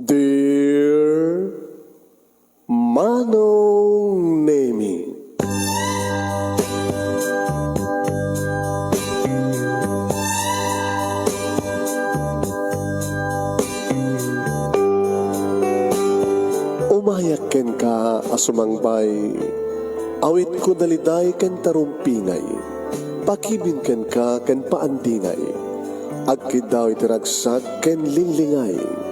Dear Manong Nemi, umayak ken ka asumangbay, awit ko daliday ken tarumpingay, pakibin ken ka ken paandingay, agkid daw itiragsak ken linlingay.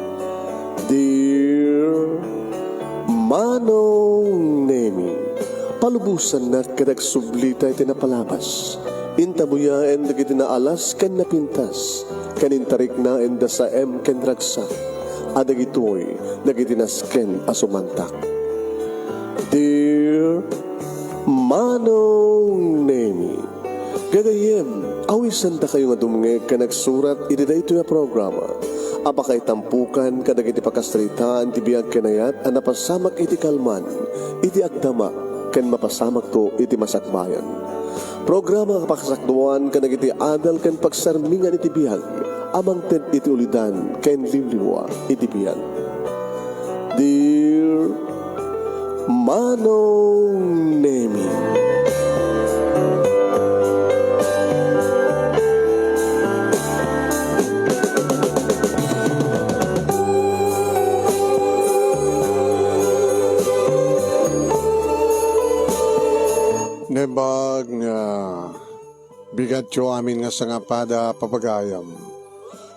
Dear Manong Nemi, palubusan na kadag sublita iti napalabas, intabuyaen dagiti naalas ken napintas, kanintarik na enda sa ken ragsak, adag ito'y nagitinasken asumantak. Dear Manong Nemi, gagayem, awisan ta kayo nga dumnge ka nagsurat iti dayto nga programa. Apakay tampukan kadag iti pakastritaan ti biyag kenayat a napasamak iti kalman, iti agdama ken mapasamak to iti masakbayan. Programa kapakasakduan kadag iti adal ken pagsarmingan iti biyag, amang ted iti ulidan ken limliwa iti biyag. Dear Manong Nemi, nebag nga bigat yo amin nga sangapada papagayam.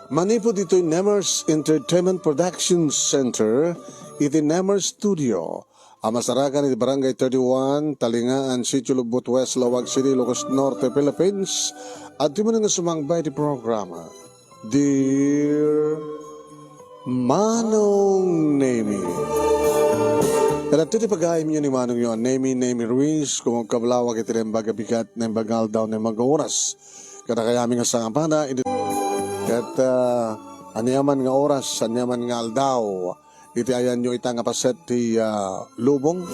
Manipod ito'y Nemers Entertainment Production Center, iti Nemers Studio. Amasarakan iti Barangay 31, Talingaan, Sitio Lubot West, Lawag City, Ilocos Norte, Philippines. At di mo na nga sumangbay di programa. Dear Manong Nemi, at ito pag-aayam nyo ni Manong yun, Nemi Ruiz, kung kablawag iti rin bagabigat na bagal daw na mag-oras. Kada kayami nga sa kampana, at anyaman nga oras, anyaman nga aldaw, iti ayan nyo itang apaset ti lubong.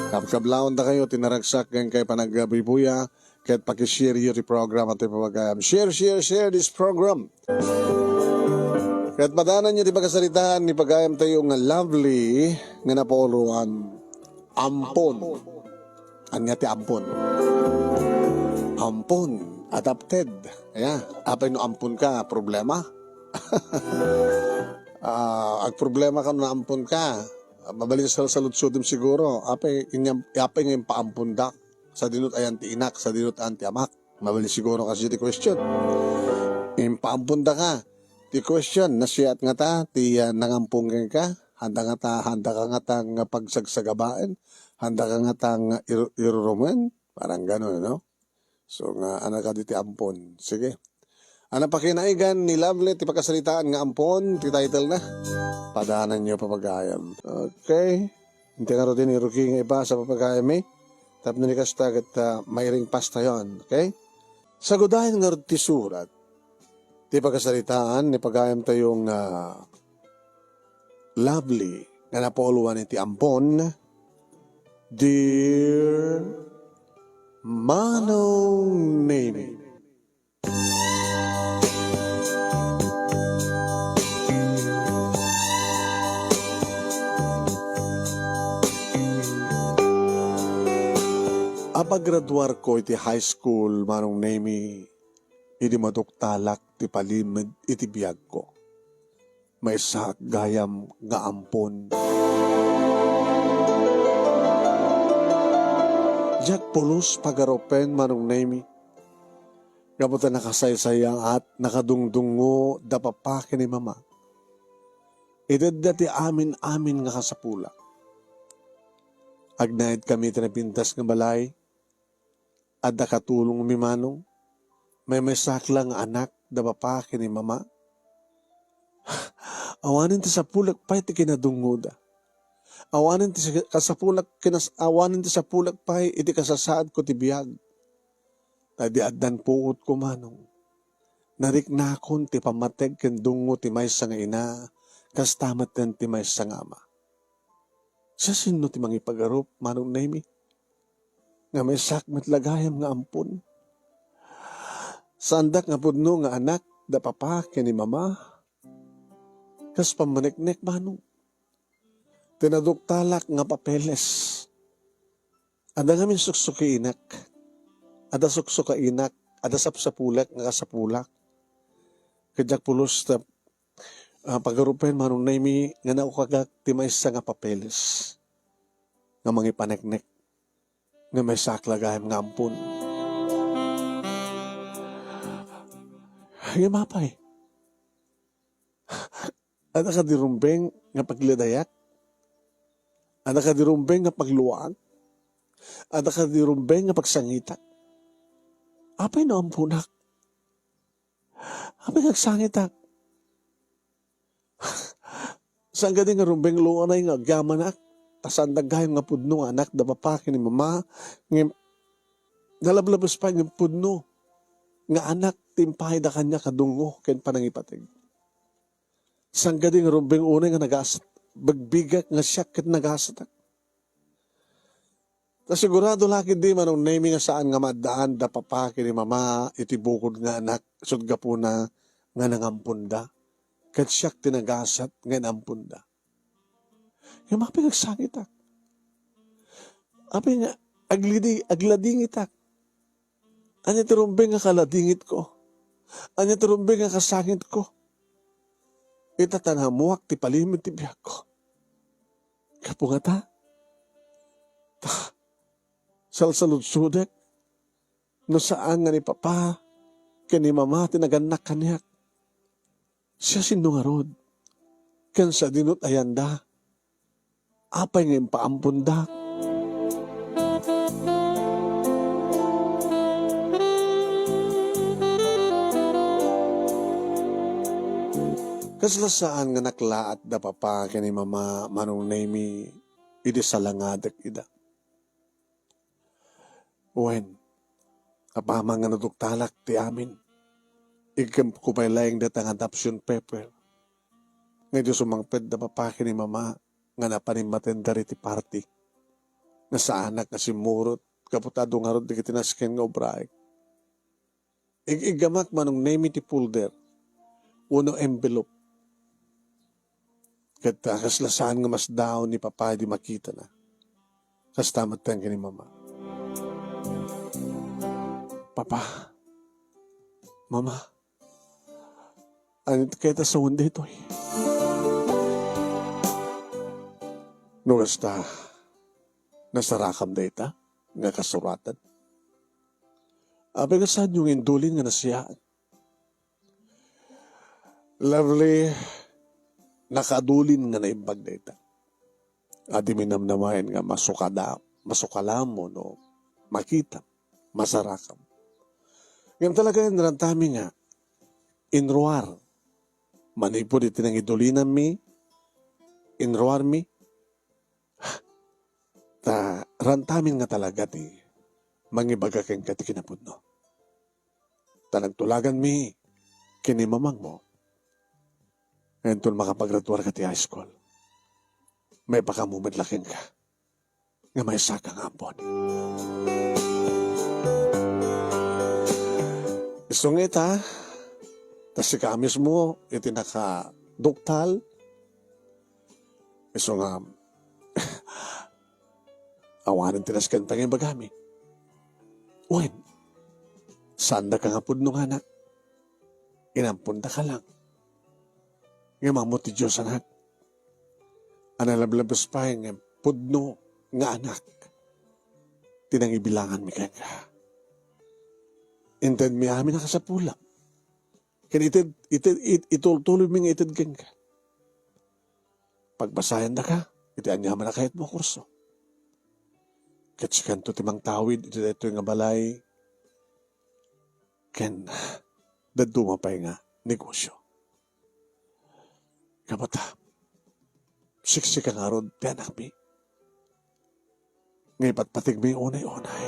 Kablawon na kayo, tinaragsak ngayon kayo panagbibuya, kaya't pakishare yun ti program at ipapagayam. Share this program. Kaya't madanan nyo di pagkasalitaan ni pagayam tayo nga lovely nga napoluan ampon. Anya ti ampon. Ampon. Adapted. Ayan. Apay no ampon ka, problema. Ag problema ka na ampon ka. Mabalin sa salutsudim siguro. Apay ngayon paampon dak. Sa dinut ayan ti inak, sa dinut ayan ti amak. Mabalin siguro kasi ti question. Paampon da ka. Ti question, nasiyat nga ta, ti nangampung ka, handa ka nga ta nga pagsagsagabain, handa ka nga ta nga irurumen, parang gano'n, no? So nga, anak ka di ti ampon. Sige. Anak pakinaigan ni Lovely, ti pagkasalitaan nga ampon, ti title na. Padahanan nyo papagayam. Okay. Hindi nga rin ni Ruki nga iba sa papagayam eh. Tapos na ni Kastag at mayring pasta yon. Okay? Sagudahin nga rin ti surat. Di pagkasalitaan, ni pagayam tayong lovely na napoluan iti ampon. Dear Manong Nemi, apagraduar ko iti high school, Manong Nemi, idi maduktalak ti palimid iti biyag ko. May sak gayam nga ampon. Jack pulos pagaropen, Manong Nemi. Gabuta nakasaysayang at nakadungdungo dapapake ni mama. Idadda ti amin nga kasapula. Agnaid kami tinapintas nga balay. At nakatulong mi Manong. May saklang anak da papake ni mama. Awanin ti sapulak pa iti kinadungoda. Awanin ti sapulak pa iti kasasaad ko ti biyag. Tadi addan puot ko Manong. Nariknakon ti pamateg ken dungo ti maysa nga ina, kas tamat ten ti maysa nga ama. Sa sino ti mangipagarup, Manong Nemi? Nga may sakmet lagayam nga ampun. Sandak nga pudno nga anak, da papa, ni mama. Kas pamaniknek Manong. tinaduktalak nga papeles. Ada ngamin suksuki inak. Ada suksuka inak. Ada sapsapulak nga kasapulak. Kajak pulos na pagarupen manong naimi nga naukagak ti may isa nga papeles. Nga mga ipaneknek. Nga may saklagayam nga ampun. Nga mapay. Ada ka dirumbeng nga pagladayak. Ada ka dirumbeng nga pagluwag. Ada ka dirumbeng nga pagsangita. Apay na ampunak. Apay nagsangitak. Saan gadi nga rumbeng luanay nga agyaman ak. Tasan dagayam nga pudno anak da papaki ni mama. Nga nalablabas pa nga pudno. Nga anak timpahay da kanya kadungo ken panangipatig. Saan gadi nga rumbeng unay nga nagasat. Bagbigak nga siya ket nagasatak. Ta sigurado laki di manong naming nga saan nga madaan da papaki ni mama iti bukod nga anak sudga po na nga nangampunda. Kat siyak tinagasat nga nampunda. Yung mga pinagsangitak. Api nga, agladingitak. Anya tirumbeng nga kaladingit ko. Anya tirumbeng nga kasangit ko. Itatanamuak ti palimit ti biyak ko. Kapungata. Salsaludsudak. No saan nga ni papa, kani mama tinaganak kanyak. Siya sinungarod. Kan sa dinut ayanda. Apay nga impaampunda. Kaslasaan nga naklaat da papa kani mama manong naimi idi salangadak ida. Wen, apama nga naduktalak ti amin. Igam kupay laing datang adoption paper. Ngayon sumangped da papaki ni mama nga napanimaten dari ti party. Nga sa anak nga si Murot, kaputado nga rod di kitinasken nga obraik. Igamak manong name ti folder. Uno envelope. Kata kaslasaan nga mas daon ni papa di makita na. Kastamat tang ni mama. Papa, mama, anit kita sa hundi ito eh. Nugas ta, nasarakam da ita, nga kasuratan. Abe ka saan yung indulin nga nasiyaan. Lovely, nakadulin nga naimbag da ita. Adi minamnamayan nga masukalam mo no, makita, masarakam. Ngayon talaga yung narantami nga, inruar, manipod iti nang idulinan mi, inruar mi, ta rantamin nga talaga ti, mangibaga keng kati kinapudno. Ta nagtulagan mi, kinimamang mo, ngayon tol makapagraduar ka ti high school, may pakamumidlakin ka, nga may sakang ampon. Isong ita, tas si kamis mo, iti nakaduktal. Isong awanan tinaskan pa ngayon bagami. Uwin, sanda ka nga pudno nga anak. Inampunta ka lang. Nga mamot ti Diyos anak. Analablabas pa nga pudno nga anak. Tinangibilangan mi ka. Inted mi amin nakasapula. Kan itultuloy mi nga itid keng ka. Pagbasayan na ka, itianyaman na kahit mo kurso. Katsikan to timang tawid, ito nga balay. Ken, daduma pa nga negosyo. Kapata, siksik ang arod, tiyanak mi. Ngay patpatig mi unay-unay.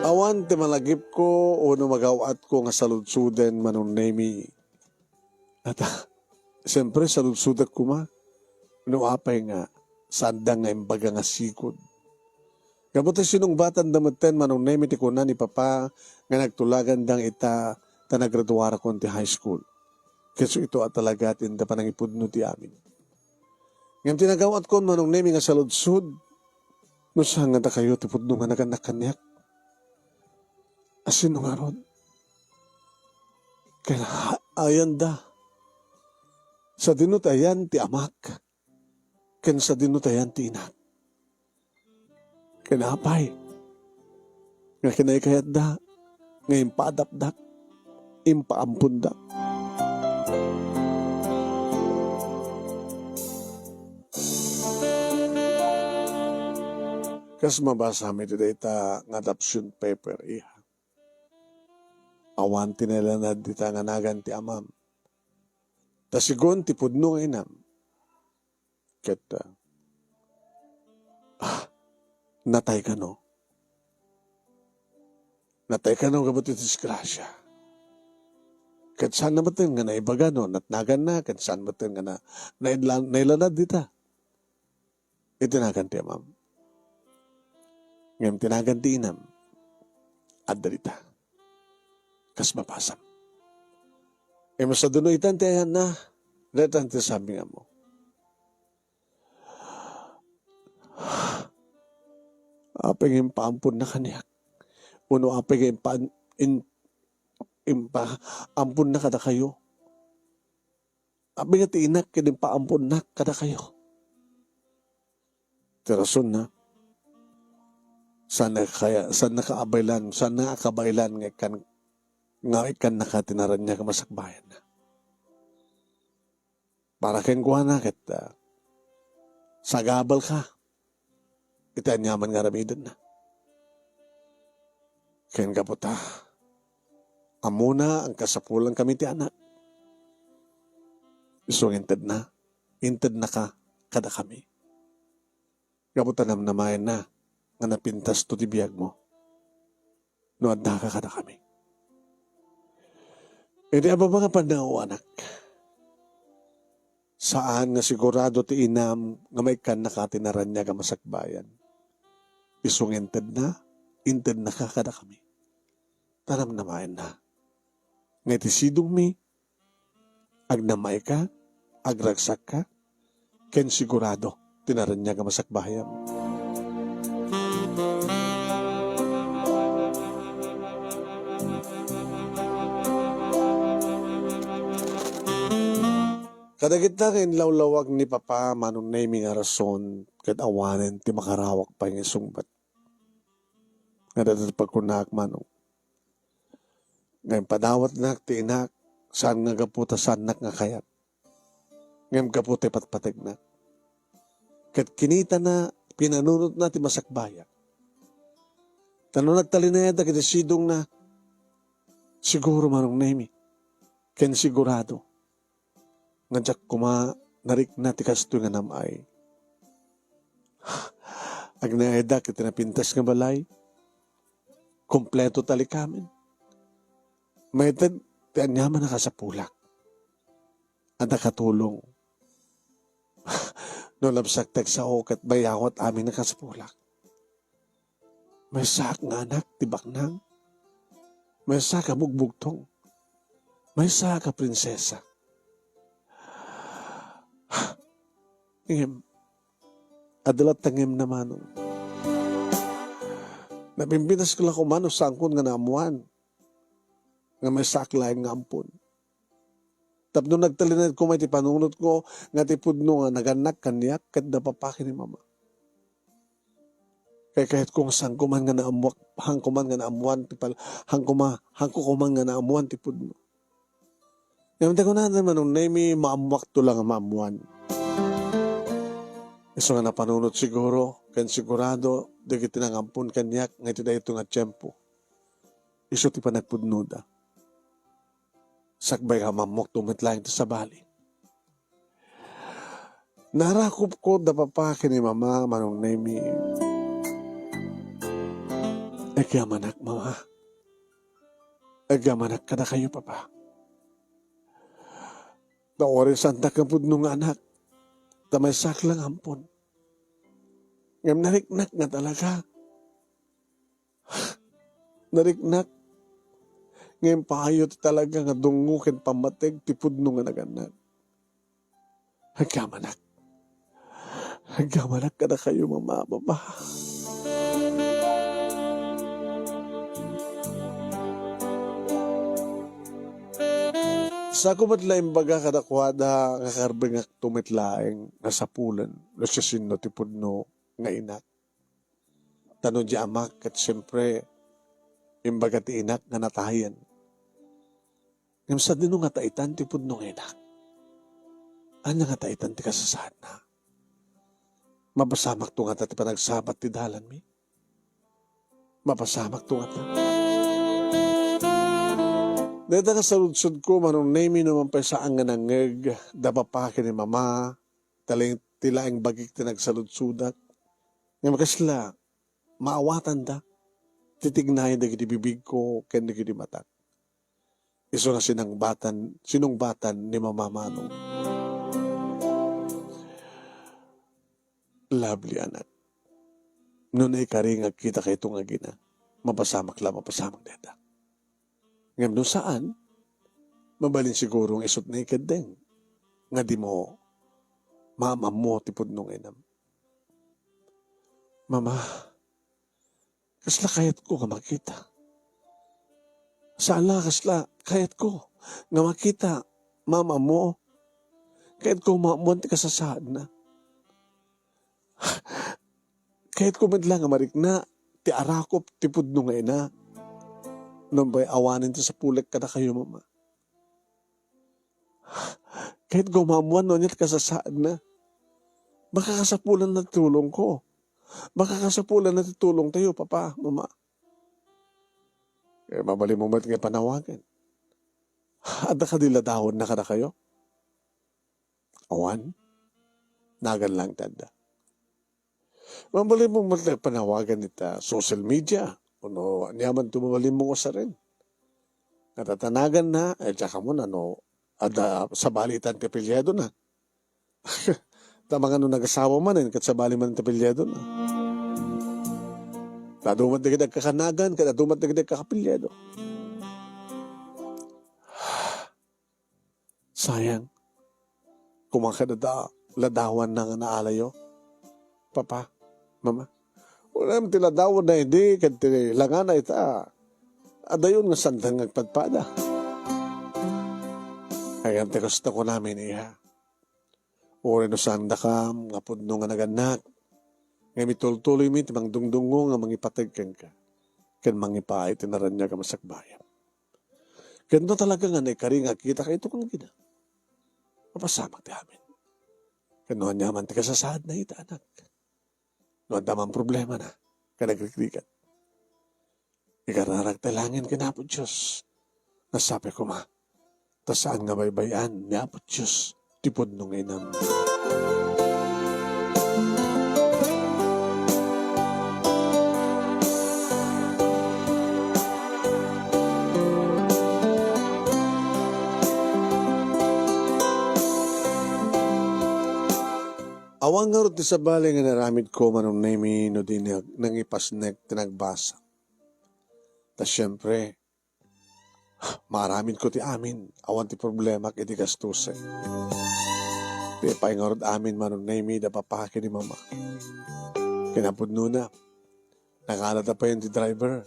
Awan ti malagip ko o magawat ko nga saludsuden manong nemi. At siyempre saludsudak ko ma. No apay nga sandang nga imbaga nga sikod. Kabuti sinong batan damaten manong nemi ti kunan ni papa nga nagtulagan dang ita ta nagraduara kon ti high school. Keso ito at talaga tinda pa nangipudno ti amin. Ngam tinagawat kon manong nemi nga saludsud no saan nga da kayo ti pudno nga naganak kanyak. Asin nga ron. Kaya ayan da. Sa dinutayan ti amak. Ken sa dinutayan ti inak. Kinapay. Nga kinaykayat da. Nga impaadapdak. Impaampunda. Kas mabasa mi today ta nga adoption paper iha. Awan tinala na dita nga nagan ti amam. Ta sigon ti pudno nga inam. Ket natay ka no. Natay ka no kabuti ti disgrasya. Ket saan na batin nga naibaga no, natnagan na, ket saan batin nga nailanad dita. Itinagan ti amam. Ngayon tinagan ti inam. At darita. Kas mapasam. E masaduno itan ti ayan na. Datan ti sabi nga mo. Apeng impaampun na kaniyak. Uno apeng impaampun na kada kayo. Apeng ti inak impaampun na kada kayo. Tirason na. Sana nakaabaylan nga ikan nakatinaran niya kamasakbayan na. Para ken kuha na ket sagabal ka. Ita nyaman nga ramidan na. Ken kaputa. Amuna ang kasapulan kami ti anak. Isong inted na ka kada kami. Kaputa namnamayan na. Nga napintas to ti biyag mo. No adda ka kada kami. Hindi ba mga panao anak? Saan nga sigurado ti inam nga may kan nakatinaran niya ka masakbayan. Isong inted na ka kada kami. Tanam namayan na. Nga ti sidong mi, agnamay ka, agragsak ka, ken sigurado tinaran niya ka masakbayan. Kadagit na rin lawlawag ni Papa manong naming nga rason kat awanen ti makarawak pa yung sungbat. Nga dapat pagkunak manong. Ngayon padawat na ti inak saan nga gaputa saan nak nga kayat. Ngayon gaputa patpatig na. Kat kinita na pinanunod na ti masakbaya. Tanong nagtalinayad na kitisidong na siguro manong nami. Ken sigurado. Nga narik na ti kasto nga namay. Agnaeda kita napintas nga balay. Kompleto tali kamin. Maytad ti anyaman na kasapulak. At nakatulong. No labsak tag sa okat bayawat amin na kasapulak. May sak nga anak ti baknang. May sak ka bugbugtong. May sak ka prinsesa. Ngem, adalat tangem naman. Napimpinas ko lang kumano sangkon nga naamuan. Nga may saklain nga ampun. Tapno nagtalinad ko may ti panunod ko nga ti pudno nga naganak kanyak kat napapakin ni mama. Kaya kahit kung sangkuman nga naamuak, hangkuman nga naamuan, hangkuman nga naamuan ti pudno. Ngayon ko na naman nung nami maamuak to lang ang maamuan. Iso nga napanunod siguro, kan sigurado, di kiti nangampun kanyak, nga iti da ito nga tiyempo. Iso ti pa nagpudnuda. Sakbay ka mamok tumitlaing sa bali. Narakop ko da papaki ni mama, manong nami. Agamanak, mama. Agamanak ka na kayo, papa. Naorin santa ka pudno nga anak. Tamay saklang ampon. Ngam nariknak nga talaga. Nariknak. Ngayon payo ti talaga nga dungo ken pamateg ti pudno nga naganak. Hagkamanak. Hagkamanak ka na kayo mama, baba. Sa kumatlaing baga kadakwada nga karbengak tumitlaeng nasapulan no siya sino ti pudno nga inak. Tanong di amak at siyempre imbaga ti inak nga natayan. Ngam sa dino nga taitan ti pudno nga inak. Anya nga taitan ti kasasad na. Mapasamak to nga ti panagsabat ti dalan mi. Mapasamak to nga ta. Dito nga sa ludsod ko, manong name naman pa saan nga nangeg, dapapakin ni mama, taling tilaing bagik tinag sa ludsudak. Nga makasla, maawatan da, titignayan da giti bibig ko, ken da giti matak. Iso nga sinong batan ni mama manong. Lovely anak. Noon ay karingag kita kay itong agina, mapasamak deta. Ngam no saan, mabalin siguro ang isot na ikadeng. Nga di mo, mama mo tipod nung inam. Mama, kasla kayat ko nga makita. Sala kasla kayat ko nga makita, mama mo. Kayat ko maamuan ti kasasaan na. Kayat ko madla nga marikna, ti arakop tipod nung ina. Nung ba'y awanin ti sa pulik ka na kayo, mama. Kahit gumamuan no niya't kasasaan na, makakasapulan na tulong ko. Makakasapulan na tulong tayo, papa, mama. Eh, mabali mo ba't nga panawagan? Ada ka diladahon na ka na kayo? Awan? Nagan lang tanda. Mabali mo ba't nga panawagan nita social media? Ano, niyaman tumawalim mo ko sa rin. Natatanagan na, tsaka mo na, sa balitan tepilyado na. Tamang nag-asawa man, kat sa bali man tepilyado na. Tadumat na kita kakanagan, katadumat na kita kakapilyado. Sayang, kumakadada-ladawan na nga naalayo. Papa, mama. Wala naman tiladawan na hindi, kanti langan na ita. Adayon nga sandang nagpadpada. Ay, ang tekasta ko namin iya. Uri no sanda ka, nga pudno nga naganak. Nga mitultuloy mi, timang dungdungo nga mangipatagkan ka. Kan mangipaay, tinaran niya ka masakbayan. Ganto talaga nga naikari nga kita ka ito kang gina. Mapasamak di amin. Kanuhan niya man tikasasad na ita, anak. Noon tamang problema na, kanagkrikat. Ikararag talangin kinapod Diyos. Nasabi ko ma, tasaan nga baybayan, niapod Diyos, tipod nung inam. Awang nga rin sa bali nga naramid ko manong naimi no din nang ipasnek tinagbasa. Ta syempre, maramid ko ti amin, awan ti problema iti gastusin. Ti paingorod amin manong naimi da papaki ni mama. Kinapudno na, nakalata pa yun ti driver,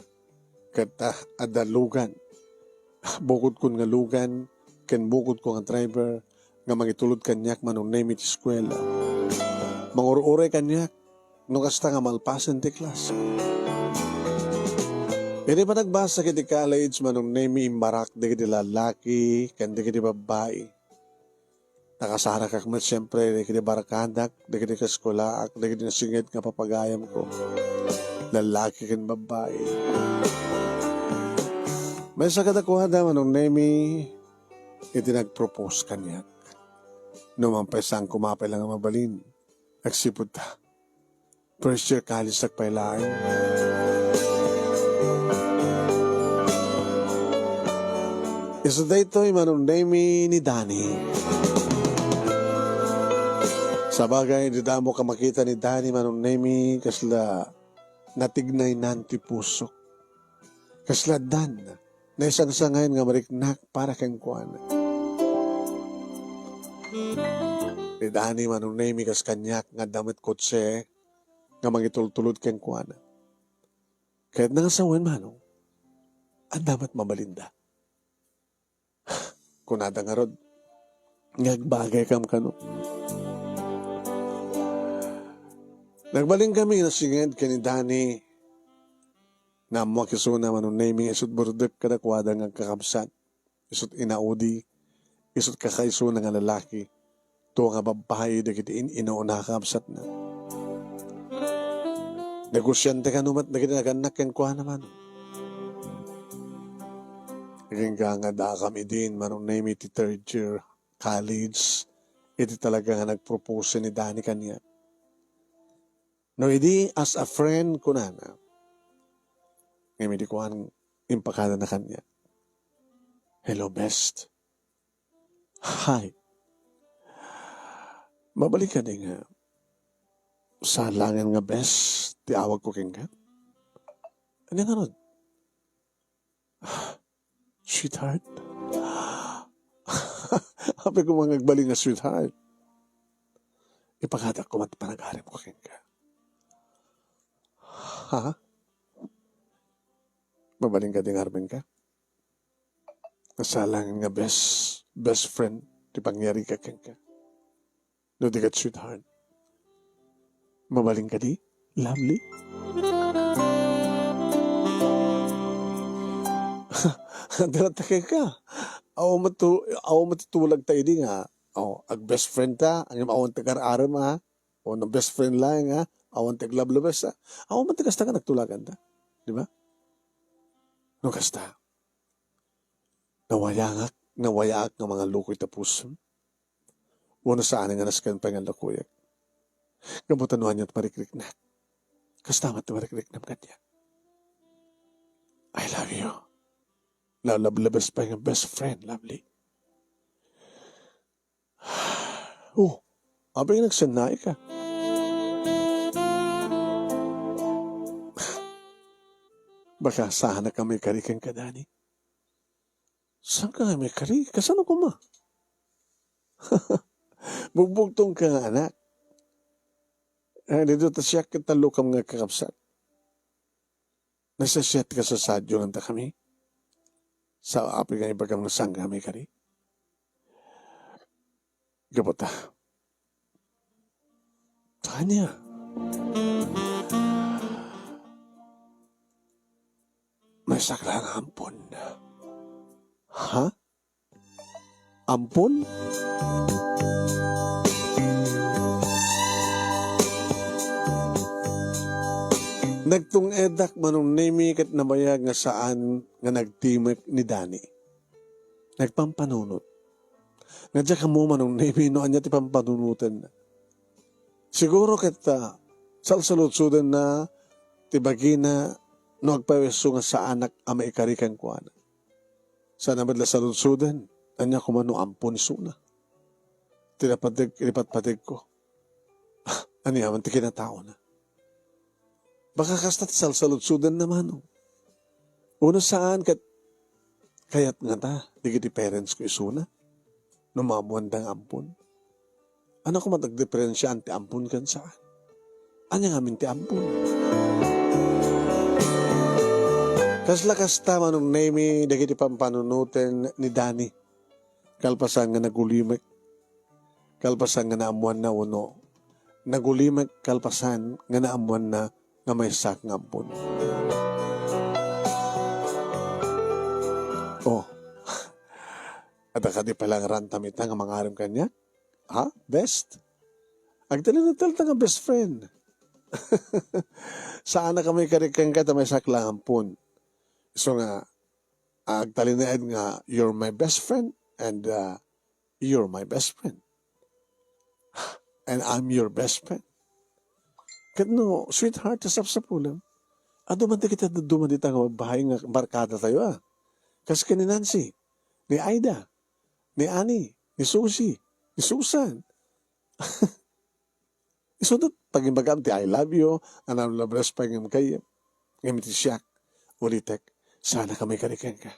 kata adalugan. Bukod ko nga lugan, ken bukod ko nga driver, nga mangitulod kanyak manong naimi ti eskwela. Mangur-uray kanyak, nung kasta nga malpasan ti klas. Hindi pa nagbasa kiti college, manong name imbarak, di kiti lalaki, kandi kiti babae. Nakasara ka kamat siyempre, di kiti barakadak, di kiti kaskolaak, di kiti nasingit nga papagayam ko. Lalaki kan babae. May sa kadakuhada, manong name, iti nag-propose kanyak. Numampay sang kumapay lang ang mabalin. Nagsipod ta. First year college nagpailain. Isa dito yung manong name ni Danny. Sa bagay, hindi mo ka makita ni Danny manong name kasla natignay nanti pusok. Kasladan na isang sangayon nga mariknak para kang kuan. Idani manong name kas kanyak nga damit kotse nga mangitultulod kang kuan. Kahit nangasawan manong, ang damat mabalinda. Kunada nga rod, ngagbagay kam kano. Nagbaling kami na singed kani Dani na mo kisuna manong naming isut burdep kadakwada nga kakabsat. Isut inaudi, isut kakaisuna nga lalaki. Tuwa nga babae dakitiin inauna kakabsat na. Negosyante ka numat na kinaganak yung kuha naman. Naging nga da kami din, manong name iti third year college. Iti talaga nga nagpropose ni Dani kanya. No, idi as a friend ko na. Ngayon hindi ko ang impakada na kanya. Hello, best. Hi. Mabalik ka din nga. Sa langan nga best, tiawag ko king ka. Ano nga ron? Sweetheart? Habi ko mga nagbaling nga sweetheart. Ipakada ko matpanagarim ko king ka. Ha? Mabaling ka din armen ka? Kasalangan nga best friend, di pangyari ka king ka. No, di ka sweetheart. Mabaling ka di? Lovely? Daratakay ka. Awa matutulag tayo di nga. Ag best friend ta, ang awan tagar-aram ha. O na best friend lang ha. Awan taglablas ha. Awa matagasta ka nagtulagan ta. Di ba? No kasta. Nawayaak ng mga lukoy tapuson. Wala saan nga naskan pa nga lakuyak. Gamutanuhan niya at marikrik na. Kastamat na marikrik na kanya. I love you. Lalablabas pa yung best friend, lovely. Abang nagsanay ka. Baka saan na kami karikan ka, Dani? Saan ka kami karik? Kasano ko ma? Bugbugtong ka nga, anak. Dito ta siya kitalo kam nga kakapsat. Nasasyat ka sa sadyo nga kami. Sa api nga ibagam na sang kami kari. Gabota. Tanya. May saklang ampon. Ha? Ampon? Nagtung edak manong name kat nabayag nga saan nga nagtimik ni Dani. Nagpampanunot. Nga ka mo manong name no anya ti pampanunutan na. Siguro kita salsalutsudan na tibagi na no agpaweso nga sa anak ama ikarikan ko ana. Sa namadla salutsudan, anya kumano ampon suna. Ilipat-patig ko. Ano yaman ti kinatao na. Baka kasta't salsalutsudan naman. Una saan kayat nga ta, di parents ko isuna. Numamuandang ampun. Ano ko matagdiferensya anti ampun kan saan? Anya nga minti ampun. Kasla kasta manong name, dagiti pampanunutin ni Dani. Kalpasan nga nagulimek. Kalpasan nga naamuan na uno. Nagulimek kalpasan nga naamuan na nga may sak ng ampun. At akadi palang rantamita nga mga aram kanya. Ha? Best? Agtalinatal nga best friend. Saan na kami karikang ka may sak lang ampun. So nga, agtalinaid nga, you're my best friend and you're my best friend. And I'm your best friend. Kano, sweetheart, tasap sa pulang. Duman kita duman dito nga bahay nga barkada tayo Kasi ka ni Nancy, ni Aida, ni Annie, ni Susie, ni Susan. Isunod, pag-imbagam ti I love you, anang labras pa ng kayo. Ngayon ti siyak, ulitek. Sana kami karikan ka.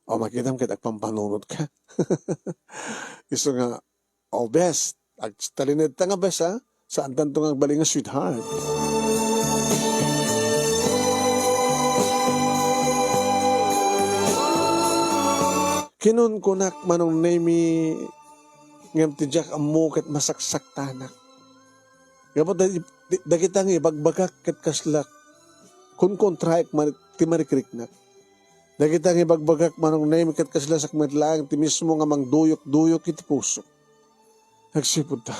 O makita mo kita pampanunod ka. Iso nga, best. Ag talinid ta nga best ha. Saan tanto nga bali nga sweetheart. Kinun kunak manong nemi ngem tijak amo ket masaksak tanak. Gapot dagitang ibagbagak ket kaslak kun kontraek man ti marikrik nak. Dagitang ibagbagak manong nemi ket kaslak sak metlaang ti mismo nga mangduyok-duyok iti puso. Nagsipud ta.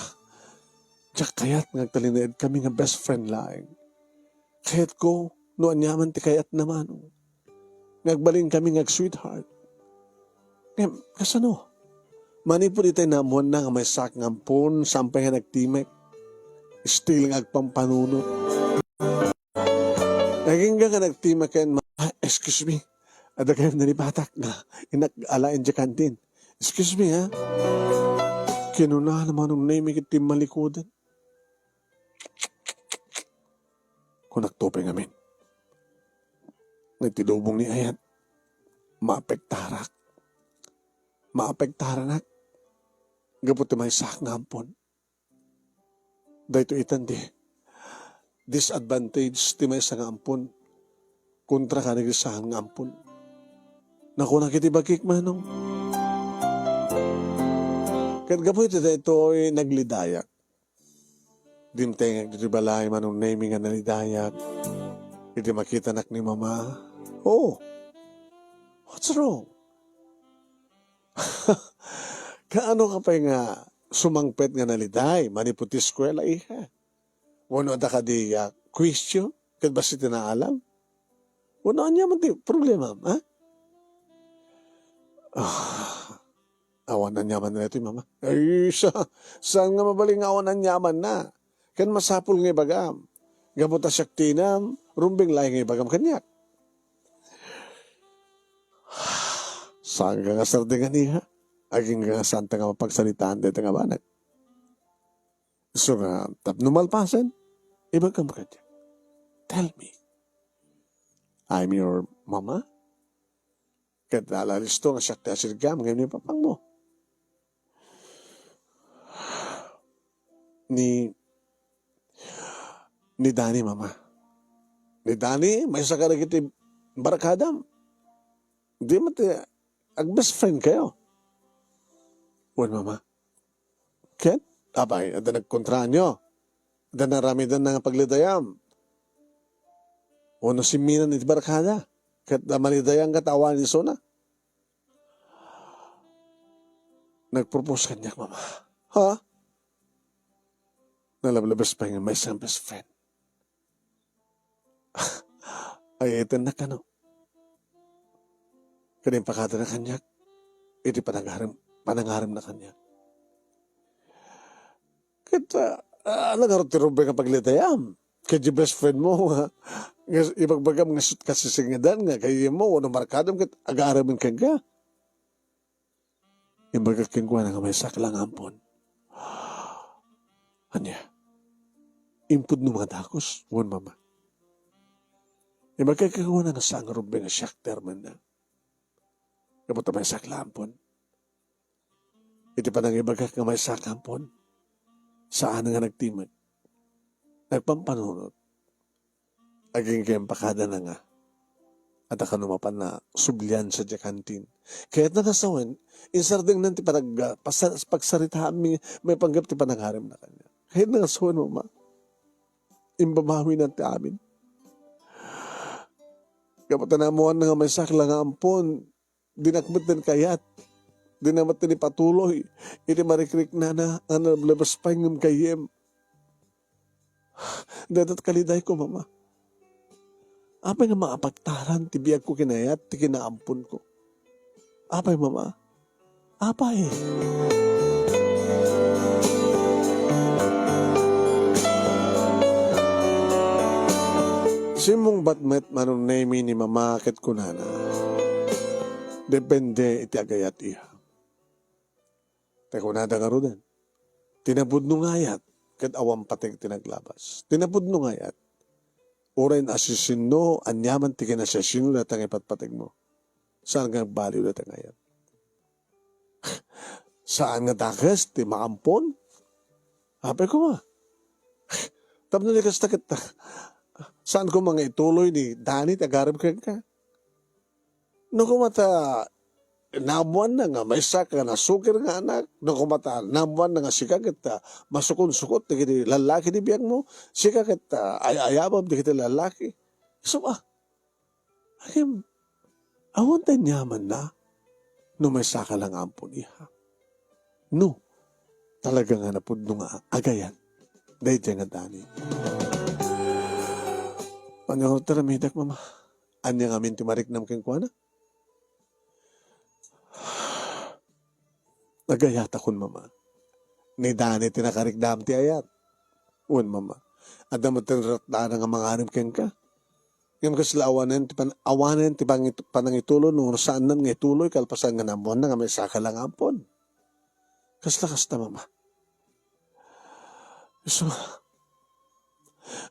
Diyak kayat ngagtalinaid kami nga best friend laeng. Kayat ko no anyaman ti kayat naman. Ngagbalin kami ngag sweetheart. Kasano? Manipod itay namuan na nga may sak ngampon, sampay nga nagtimek. Still nga agpampanunot. Naging nga nagtimek kayo, excuse me, ada kayo nanipatak na inag-alain dya kantin. Excuse me ha, kinuna naman nung naimik iti malikodan. Kung nagtupay ngamin, nagtidubong ni Ayat, maapektarak. Maapektaranak. Gapot may sak nga ampon. Dahito itan di. Disadvantage ti may sa nga ampon. Kontra ka nagisahan nga ampon. Naku nakitibagik manong. Kat gapot ito ay naglidayak. Dimteng nagdibalay manong naming nga nalidayak. Iti makita nak ni mama. Oh, what's wrong? Kaano ka pa nga sumangpet nga naliday, maniputi eskwela iha. Wano da ka di question, kat ba si tinaalam? Wano niya man di problema, ha? Awanan nyaman na ito, mama. Ay, saan nga mabaling awanan nyaman na? Kan masapul nga bagam. Gamuta siyak tinam, rumbing lahi nga bagam kanyak. Saan ka nga sardingan niya? Aging nga santa nga mapagsalitaan dito nga banag. So nga, numalpasan, ibang ka makadya. Tell me, I'm your mama? Kaya alalisto nga siyak tasirgam, ngayon yung papang mo. Ni Dani, mama. Ni Dani, may sakarag iti barakadam. Di mo best friend kayo. Wan, mama. Ken? Abay, ada nagkontra nyo. Ada naramidan na nga paglidayam. Ono si Minan iti barakada. Kat manidayang katawan ni Sona. Nagpropose kanya, mama. Ha? Nalablabas pa nga may isang best friend. Ay, ito na ka, no? Kaning pakata na kanya, iti panangaram na kanya. Kita, nagarot ti Rubeng ang paglitayam. Kaya di best friend mo, ha? Ibagbagam nga kasisingadan nga, kaya mo, ano markadam, kat aga-aramin kang ka. Imbagag kingwa na nga may saklang ampon. Anya, impud no mga dakos, wan mama. Imbagag kingwa na nga sa ang Rubeng nga shakter man na. Kapot na may saklampon. Iti pa nang ibagak nga may sakampon. Saan nga nagtimag? Nagpampanunod. Aging kayang pakada na nga. At akanumapan na sublian sa jakantin. Kaya't nakasawan, insarding nanti pagsaritaan may panggap ti panangharim na kanya. Kaya't nakasawan mo, ma. Imbabawi nanti amin. Kapot na namuan na nga may saklang ampon. Dinakmat din kayat. Dinamat din ipatuloy. Iti marikrik na ano, labas pa yung kayem. Dadat kaliday ko, mama. Apay nga maapagtaran, tibiyag ko kinayat, ti kinaampun ko. Apay, mama. Apay. Simong batmet manong name ni mama ket kunana. Depende iti agayat iha. Teko nada nga rudan. Tinabud no ngayat, kat awang pating tinaglabas. Tinabud no ngayat, Oray na asisino, anyaman ti kinasasino na tang ipatpatag mo. Saan nga baliw na tang ngayon? Saan nga takas, ti makampon? Hape ko ma. Tapos na likas takit. Saan ko mga ituloy ni Dani, tagarap ka? No kumata, namuan na nga, may saka na sukir nga anak. No kumata, namuan na nga sika kita, masukon-sukot, di kita lalaki di biyang mo. Sika kita, ayabab di kita lalaki. So akim, awan tayo nyaman na, no may saka lang ampun iha. No, talaga nga napudno nga agayan. Dahil dyan nga Dani. Panahon taramidak mama, anya nga min timarik nam keng kuana? Nagayat akon mama. Ni Dani tinakarikdam ti ayat. Uwan mama. Ada mo tinrataan nga mga anim keng ka. Ngam kasla awanen ti panangitulo no saan nan nga ituloy kalpasan nga namuan na nga may saka lang ampon. Kasla mama. So,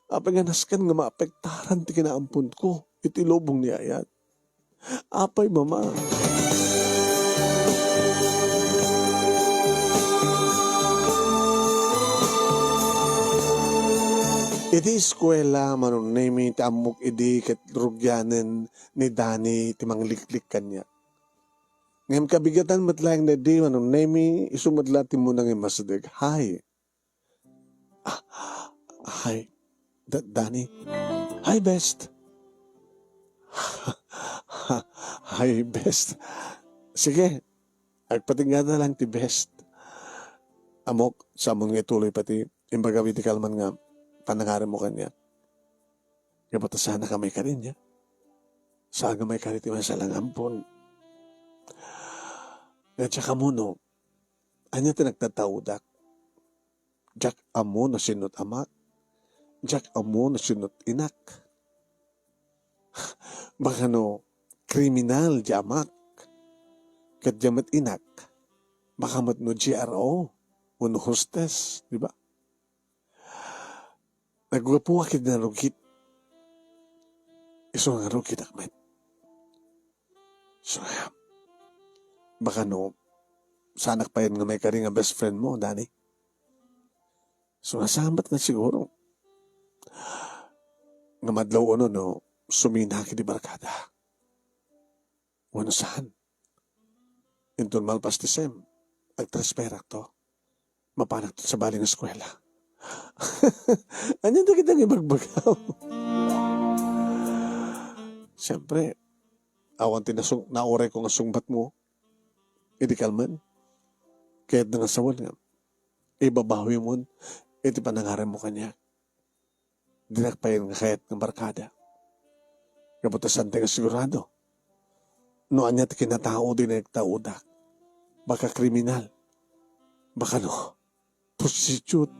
apay nga naskan nga maapektaran ti kinaampon ko. Itilobong ni ayat. Apay mama. Iti eskwela manunemi ti amok idi ket rugyanen ni Dani ti mangliklik kanya. Ngem kabigatan matlayang na di manunemi isumadla ti munang imasdeg. Hi. Hi. Dani. Hi best. Hi best. Sige. Agpatinggan na lang ti best. Amok sa mga ituloy pati imbagawi ti kalman nga panangaran mo kanya. Kapata sana kamay ka rin niya. Saan kamay ka rin ti masalang ampon. At saka mo no, anya ti nagtataudak. Jack amo na sinot amak. Jack amo na sinot inak. Baka no, kriminal di amak. Kadyamat inak. Baka mat no GRO. Uno hostess, di ba? Nagwapuwakid na rugit. Iso nga rugit akmet. So, baka no, sanak pa yun nga may kari nga best friend mo, Dani. So, nasambat na siguro. Nga madlaw no, suminaki di barkada. Wano saan? Intun malpas ti Sem, agtrasperak to. Mapanak to sa baling eskwela. Anyan na kitang ibagbagaw. Siyempre, awan nauray ko nga sungbat mo. Iti kalman. Kaya't nga sawan nga. Ibabawi mo. Iti panangaran mo kanya. Dinakpayin nga kaya't ng barkada. Kaputasan tayo sigurado. No anya ti kinatao din na nagtaudak. Baka kriminal. Baka no, prostitute.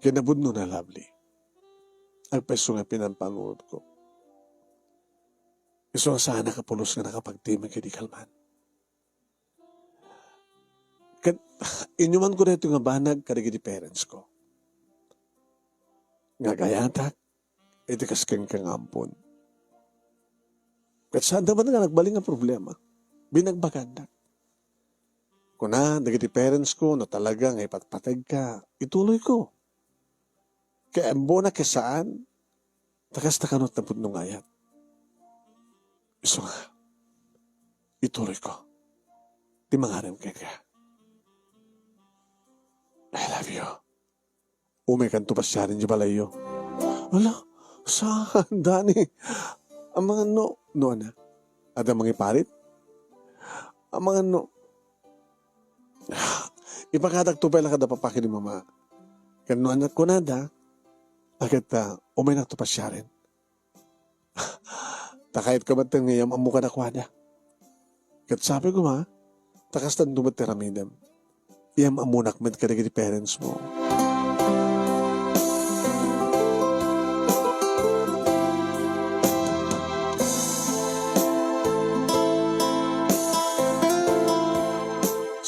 Kinabudno na lovely. Ang peso nga pinampangunod ko. Iso sana kapulos nga nakapagtimag kay di kalman. Inyuman ko na ito nga banag kadagi di parents ko. Nga gayatak, iti kaskeng kang ampon. Kat saan naman nga nagbaling ang problema? Binagbagandak. Kung na, dagiti parents ko na talaga nga ipatpatag ka, ituloy ko. Kaya ambo na kasaan, takas na kanot na putnong ayat. Iso nga, ituloy ko. Di mangarem ka. I love you. Umay kanto pa siya rin di balayo. Wala, saan, Dani? Ang mga no na. At ang mga iparit? Ang mga no. Ipakadak tupay lang kada papaki ni mama. Kanuan at kunada, agad umay na ito pa siya rin. Takayit ka ba't ngayam ang mukha na kwada? Kat sabi ko ma, takas tan dumatiramidam. Iyam amunak med ka naging parents mo.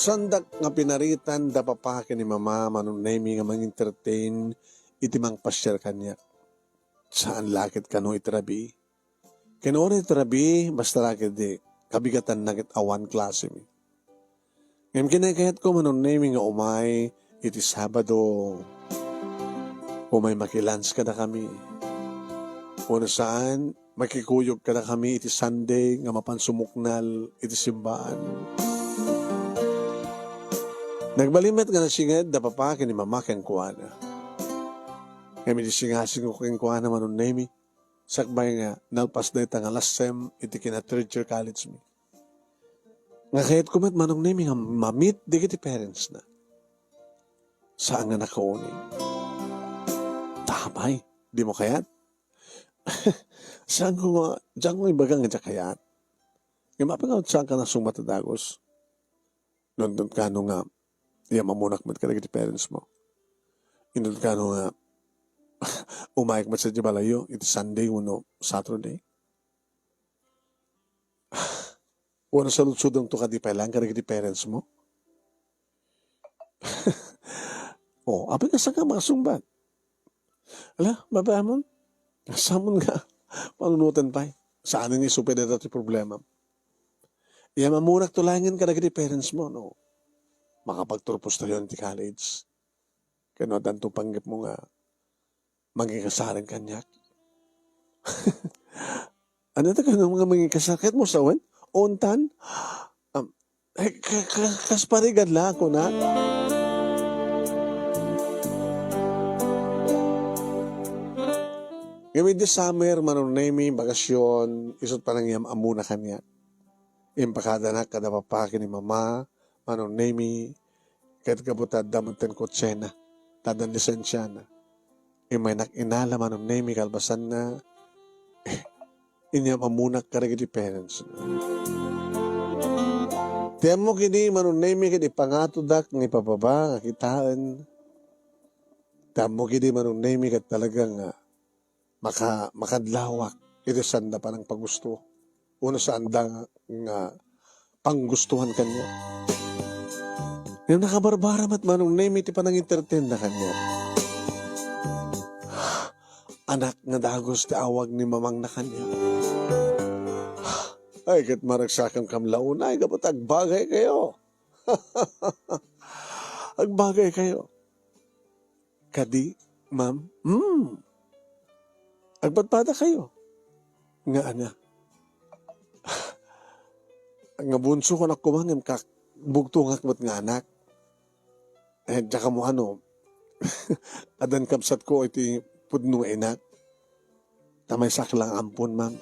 Sandak nga pinaritan da papakin ni mama manunaymi nga mang-entertain iti mang pasyar kanya. Saan lakit kano itirabi? Kano itirabi basta lakit di kabigatan nakit awan klase mi. Ngayon kinakayat ko manunaymi nga umay iti Sabado. Umay makilans ka na kami. Una saan makikuyog ka na kami iti Sunday nga mapansumuknal iti simbaan. Nagbalimat nga na singad da papakin ni mama keng kuwana. Kami di singasing ko keng kuwana manunaymi. Sakbay nga nalpas na ita nga last sem iti kina third year college mi. Nga kahit kumat manunaymi nga mamit di kiti parents na. Saan nga nakauning? Tamay, di mo kayat? Saan ko nga, diyan ko ibagang nga kayat? Nga mapagawad saan ka na sumatadagos? Nandun ka no nga, iya mamunak mat ka iti parents mo. Nandun ka no nga, umayag mat sa Jibalayo, iti Sunday, uno, Saturday. Uno sa lutsudong to ka di pailang ka iti parents mo. Apay ka saan ka makasumbat? Ala, babamon? Samon nga, panunutan pa. Saan nga isupid na ito problema? Iya mamunak tulangin ka iti parents mo, no? Makapagturpos na yun ti college. Kano danto panggip mo nga, magkikasaran kanyak. Ano ito ka mga magkikasaran? Kahit mo sawan? Ontan? Kasparigad lang ako na. Ngayon di summer, manunaymi, bagasyon, isot pa nang yam amuna kanya. Impakada na kada papakin ni mama, manunaymi, kahit kabutad damantan ko tsena, tadan lisensya na. May nakinala manunaymi, kalbasan na, inyam amunak karag di parents na. Tiyan mo kini, manunaymi, kini pangatudak, ni pababa, kakitaan. Tiyan mo kini, manunaymi, kat talagang, makadlawak iti sanda pa ng paggusto. Una sa anda nga panggustuhan kanya. Yung nakabarbara mat manong name iti pa nang entertain na kanya. Anak nga dagos ti awag ni mamang na kanya. Ay, kat maragsakang kamlaon, ay kapot agbagay kayo. Agbagay kayo. Kadi, ma'am, agpadpada kayo. Nga ana. Nga bunso ko na kumangin kak bugtungak mat nga anak. Tsaka mo adan kapsat ko iti pudno enak. Tamay saklang ampon, ma'am.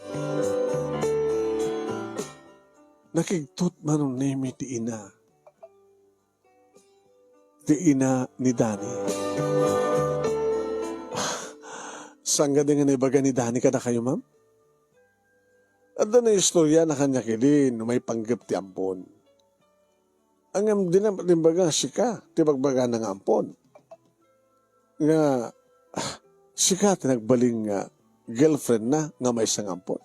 Nakigtot manong name ti ina. Ti ina ni Danny. Sangga din nga naibaga ni Danny ka na kayo, ma'am? At doon na istorya na kanya kilin, may panggap ti ampon. Ang dinambaga sika, ti bagbaga ng ampon. Nga, sika tinagbaling girlfriend na nga may isang ampon.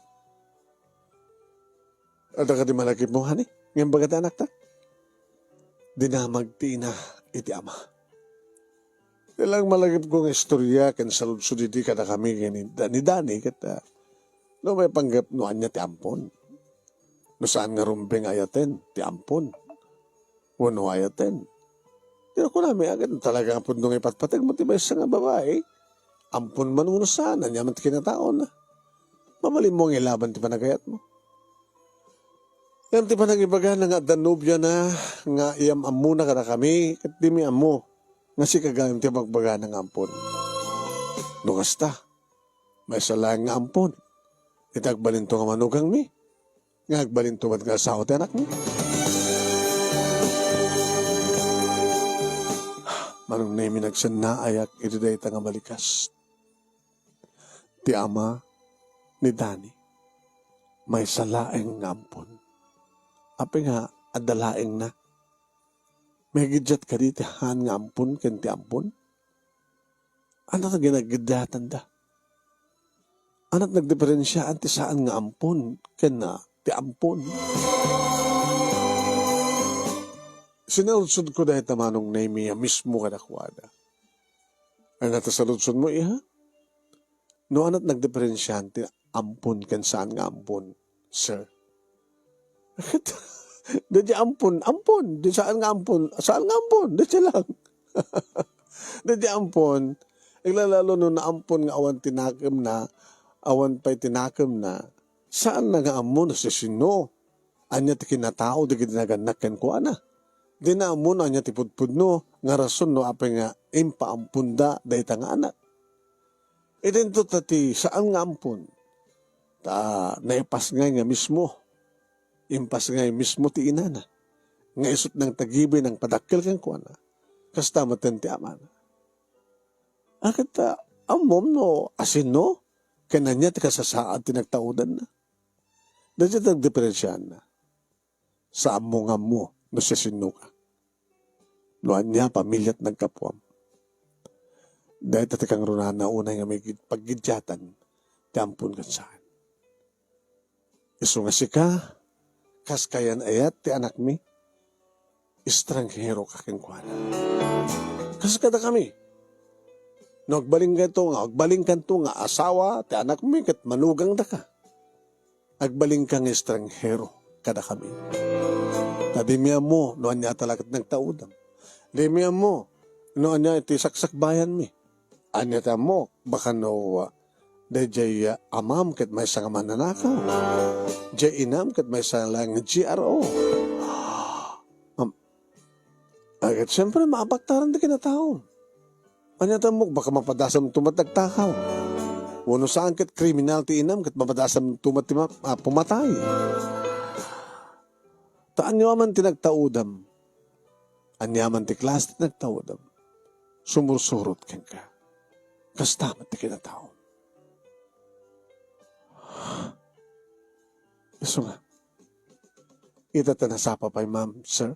At ka di malakip mo, hani? Ngayon bagat anak ta? Dinamag ti ina iti ama. Ilang malagip kong istorya kan sa ludsudidi ka na kami ni Danny kata no may panggap no anya ti ampon. No saan nga rumbeng ayaten ti ampon. Wano ayaten. Pero ko namin agad talaga ampon nung ipatpatag mo ti ba isa nga babae. Ampon man uno saan. Anya man ti kinataon na. Mamalim mo ang ilaban ti panagayat mo. Yan ti panagibaga na nga danubya na nga iyam amuna ka na kami kat di mi amo. Nga si kagayam ti magbaga ng ampon. Nukasta, may salang nga ampon. Itagbalin to nga manugang mi. Nga agbalin to mat nga asawa ti anak mi. Manong na imi nagsanaayak iti day nga balikas. Ti ama ni Danny, may salaeng nga ampon. Api nga adalaeng na. May gidyat ka di tihan nga ampun, ken ti ampun. Anak na ginagidatan da. Anak nagdiferensyaan ti saan nga ampun, ken na ti ampun. Sinaludsod ko dahil tamanong naimiya mismo kadakwada. Ang natasaludsod mo, iha? No anat nagdiferensyante, ampun kan saan nga ampun, sir? Di ampun, ampun. Di saan nga ampun? Saan nga ampun? Di lang. Di ampun. Iglalalo no na ampun nga awan tinakam na, awan pa'y tinakam na, saan na nga ampun si sino? Anya ti kinatao, di kinaganakan ko ana. Di na ampun, anya ti pudpudno, nga rason no, apay nga, impa ampunda, dahi nga anak. Idento tati, saan nga ampun? Naipas nga mismo. Impas nga mismo ti inana. Nga isot ng tagibi ng padakkel kang kuana. Kasta matenti amana. Akit amom no, asin no? Kananya ti kasasaad tinagtaudan na. Dahil nagdiferensyahan na. Sa amo nga mo, no siya sino ka. Luan niya, pamilyat nagkapuam. Dahil tatikang runahan na unay nga may paggidyatan, ti ampun kan saan. Iso nga si ka, kas kayan ayat ti anak mi, estranghero kaking kuana. Kas kada kami, no agbalingkan to nga asawa, ti anak mi, kat manugang da ka. Agbalingkang estranghero kada kami. Tadimiya mo, noan niya talagat nagtaudam. Dimiya mo, noan niya iti saksak bayan mi. Anya ta mo, baka no, dahil amam kat may sa mananakaw. Jay inam kat may sa lang GRO. Agad siyempre maapaktaran di kinataon. Anya ta mo, baka mapadasam tumatagtakaw. Wano saan kat kriminal ti inam kat mapadasam pumatay. Taan nyo man tinagtaudam. Anya man ti klas tinagtaudam. Sumursurot ken ka. Kasta man ti kinataon. So nga, itatanasapa pa'y ma'am, sir,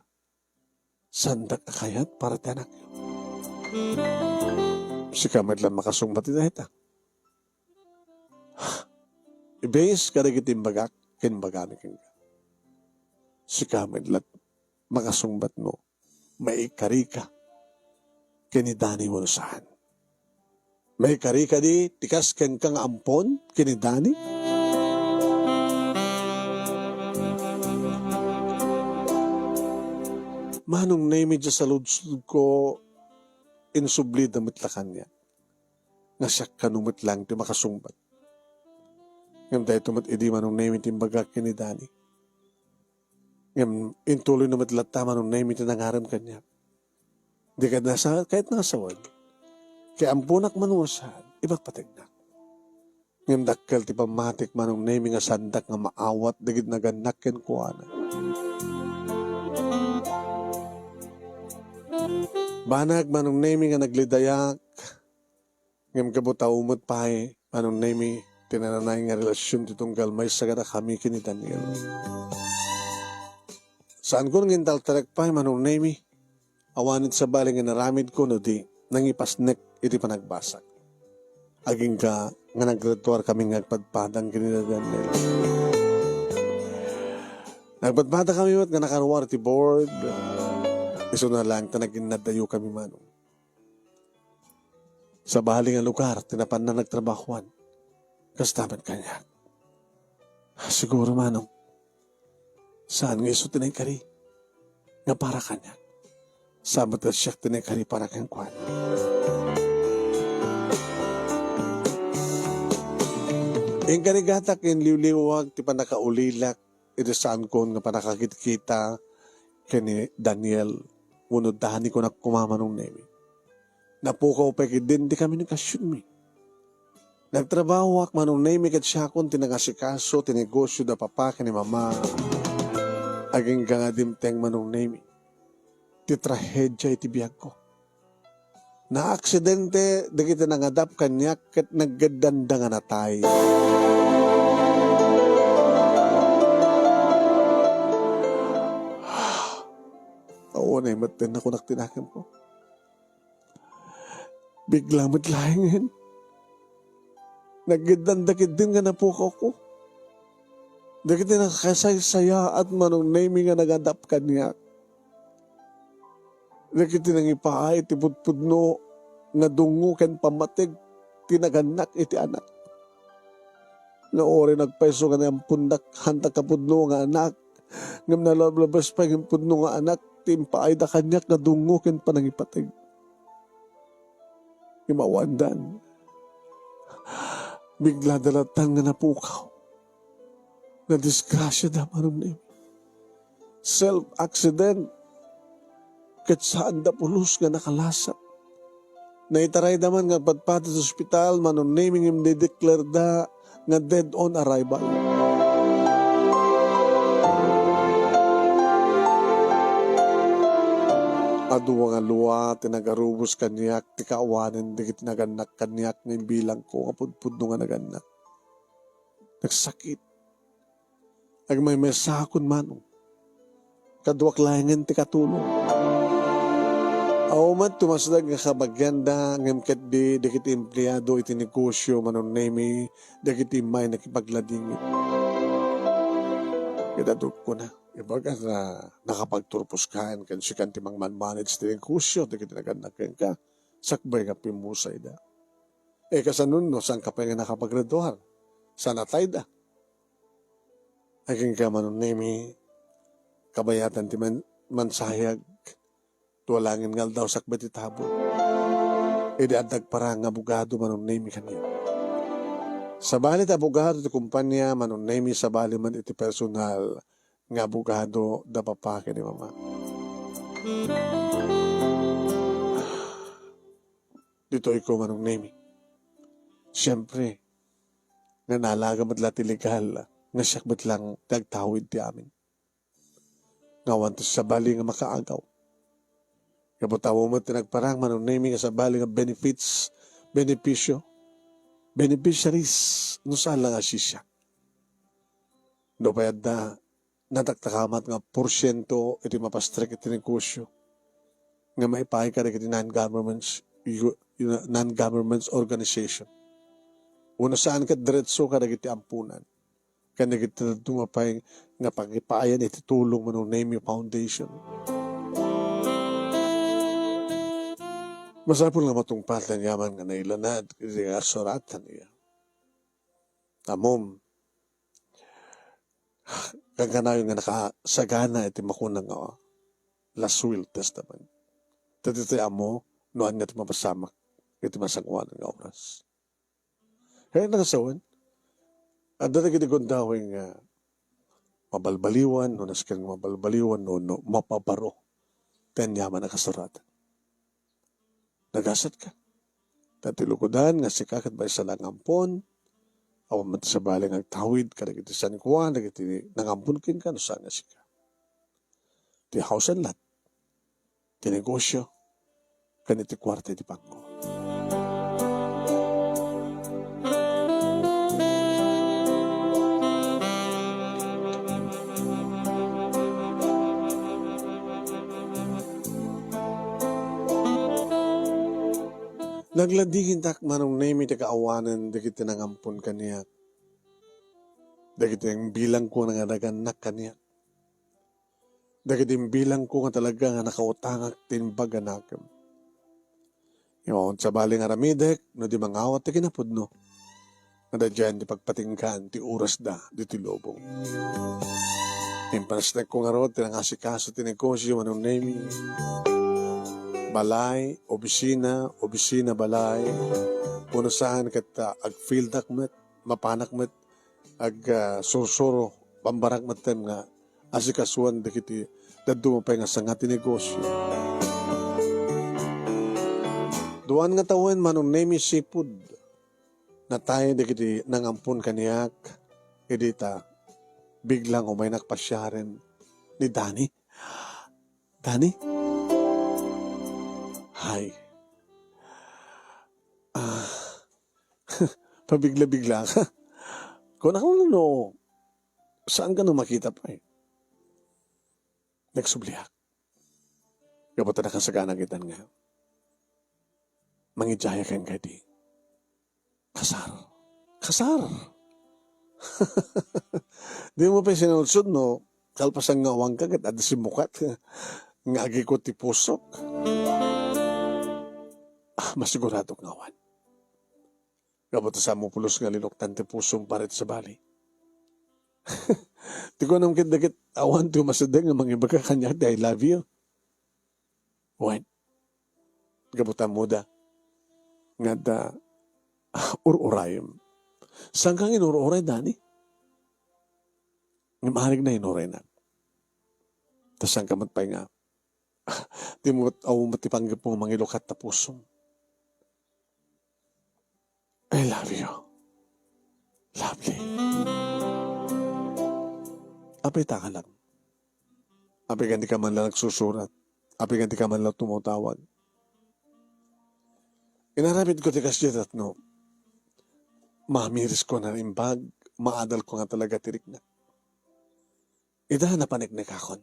sandak na kayat para tanak. Si kamad lang makasumbat ita ita. Ibes karagitin bagak, kinbagani kin ka. Si kamad lang makasumbat mo, may karika, kinidani mo saan. May karika di, tikas ken kang ampon, kinidani. Manong naimidya sa ludsud ko, insublid na mitlakan niya. Nga siya kanumit lang, di makasumbat. Ngam dahil tumat idi manong naimid timbaga kinidani. Ngam intuloy na mitlata manong naimid na nangaram kanya. Di ka nasa, kahit nasawad. Kaya ampunak manuwasan, ibang patignak. Ngam dakkel ti pamatik manong naimid nga sandak nga maawat, digid naganak ken kuana. Banag manong nemi nga naglidayak, ngam kabutaw umot pahay, manong nemi tinananay nga relasyon titong galmay sa gata kami kini Daniel. Saan ko nang intaltarak pahay, manong nemi, awanit sa baling nga naramid ko no di, nangipasnek iti panagbasak. Aging ka nga naggraduar kami nga agpadpadang kini Daniel. Nagpadpada kami nga nakaruar ti board, iso na lang, tanagin nadayo kami manong. Sa bahaling nga lugar, tinapan na nagtrabahuan. Kastaman kanya. Siguro manong, saan nga iso tinay-kari? Nga para kanya. Sabat na siya tinay-kari para kang kwan. Yung kanigatak yung liwliwag, ti pa nakaulilak, ito saan ko nga pa nakakita kani Daniel. Unod dahani ko na kumamanong nemi. Napukaw pa din di kami nagkasyon mi. Nagtrabaho ak manong nemi kat siya kung tinagasikaso, tinegosyo da papa ni mama. Aging ka nga dimteng manong nemi. Titrahedya iti biyag ko. Na aksidente, di kita nangadap kanyak kat naggadanda nga natay. Oo na imatin ako naktinakam ko. Bigla matlahingan. Nagdandakit din nga na po ko. Dagiti nakakasaysaya at manong naming nga nagadap kanya. Dagiti nang ipaay, iti pudpudno, nga dungo ken pamatig, tinaganak iti anak. Nga ori nagpaiso ka na yung pundak, hanta kapudno nga anak, ngam nalablabas pa yung pudno nga anak, timpaay da kanyak nga dungo ken panangipatig. Imawandan, bigla dalatan nga napukaw, na disgrasya da manong name. Self-accident, ket saan da pulos nga nakalasap. Naitaray daman nga patpati sa ospital, manong naming him declare da nga dead on arrival. Adu nga luwa, tinagarubos kanyak, ti kaawanan, di naganak kanyak, ng bilang ko, nga pudpudno nga naganak. Nagsakit. Nagmay mesakon manong. Kaduak layangan ti katulong. Aumat tumasdag nga kabagyanda, ngam ket di, dikit empleyado iti negosyo, manon nemi, dikit imay nakipagladingit. Kitadok ko na. Ibaga nga nakapagturpos kain kan si kanti mang manmanage ti negosyo, dikit naganakin ka, sakbay nga pimusay da. Kasanun no, saan ka pa nga nakapaggraduar? Saan atay da? Aking ka manon nemi, kabayatan ti mansayag, tuwalangin ngal daw sakbay ti tabo. Di adag parang abogado manon nemi kaniya. Sabali ti abogado ti kumpanya, manon nemi sabali man iti personal nga abogado da papake ni mama. Dito iko manong nemi. Siyempre, nga nalaga madla ti legal, nga siyakbat lang tagtawid ti amin. Ngawan to sabali nga makaagaw. Kaputawo mo tinagparang manong nemi nga sabali nga benefits, benepisyo, beneficiaries, no saan lang asisya. No payad na, nataktakamat nga porsyento iti mapastrek iti negosyo nga maipahay ka iti non-governments organization. Una saan ka diretso ka iti ampunan. Kaya iti dumapay nga pagipaayan iti tulong mo ng Name Foundation. Masapul nga matungpatan yaman nga nailanad iti asuratan niya. Tamom, kaganayon nga nakasagana iti makunang nga last will testament. Tatiti amo, noan nga iti mapasamak, iti masangwan nga oras. Kaya nakasawan, at dati kiti kundawing mabalbaliwan, no naskin mabalbaliwan, no mapaparo, ten yaman nakasuratan. Nagasat ka. Tatilukudan nga si kakat ba isa langampon, awan mat sa baling agtawid ka nagiti San Juan, nagiti nangampunkin ka, no saan nga sika. Ti house and lot, ti negosyo, kaniti kwarta iti pangko. Nagladigin tak manong nemi ti kaawanan, dagiti nangampun kaniya. Dagiti ang bilang ko nga naganak kaniya. Dagiti ang bilang ko nga talaga nga nakautangak tinbag anakam. Yung sa baling aramidek, no di mangawat ti kinapudno. Nadadyan di pagpatingkan, ti oras da, di ti lobong. Impanasnek ko nga ro, tinangasikaso ti negosyo, manong nemi. Balay, obisina, balay, puno saan kat ag-field met, mapanak met, sursuro, pambarak met nga asikasuan dikiti daduma pa nga sangati negosyo. Duan nga tawen manong nemi seafood na tayo dikiti nangampun kaniyak, edita biglang umay nakpasyaren ni Dani. Dani? Hay. Pabigla-bigla ka. Kung ako no, saan ka no makita pa eh? Nagsubliak. Kabuta na kasagana kita nga. Mangijaya kang kadi. Kasar. Di mo pa sinulsod no, kalpasang ngawang kagat at simukat. Nga agi ko ti pusok. Masigurado nga wan. Kabot sa mo pulos nga linoktan ti pusong parit sa bali. Di ko nang kit awan ti masadeng nga mga ibaga kanya I love you. Wan. Gabutan mo da. Nga da ururayom. Saan kang inururay, Dani? Nga mahalig na inuray na. Tas saan ka matpay nga. Di mo matipanggap mo mga ilokat na pusong. I love you. Lovely. Apay taka lang. Apay ganti ka man lang nagsusurat. Apay ganti ka man lang tumutawag. Inaramid ko tikas dyan at no, mamiris ko na imbag, maadal ko nga talaga tirik na. Ida na panik-nik akon.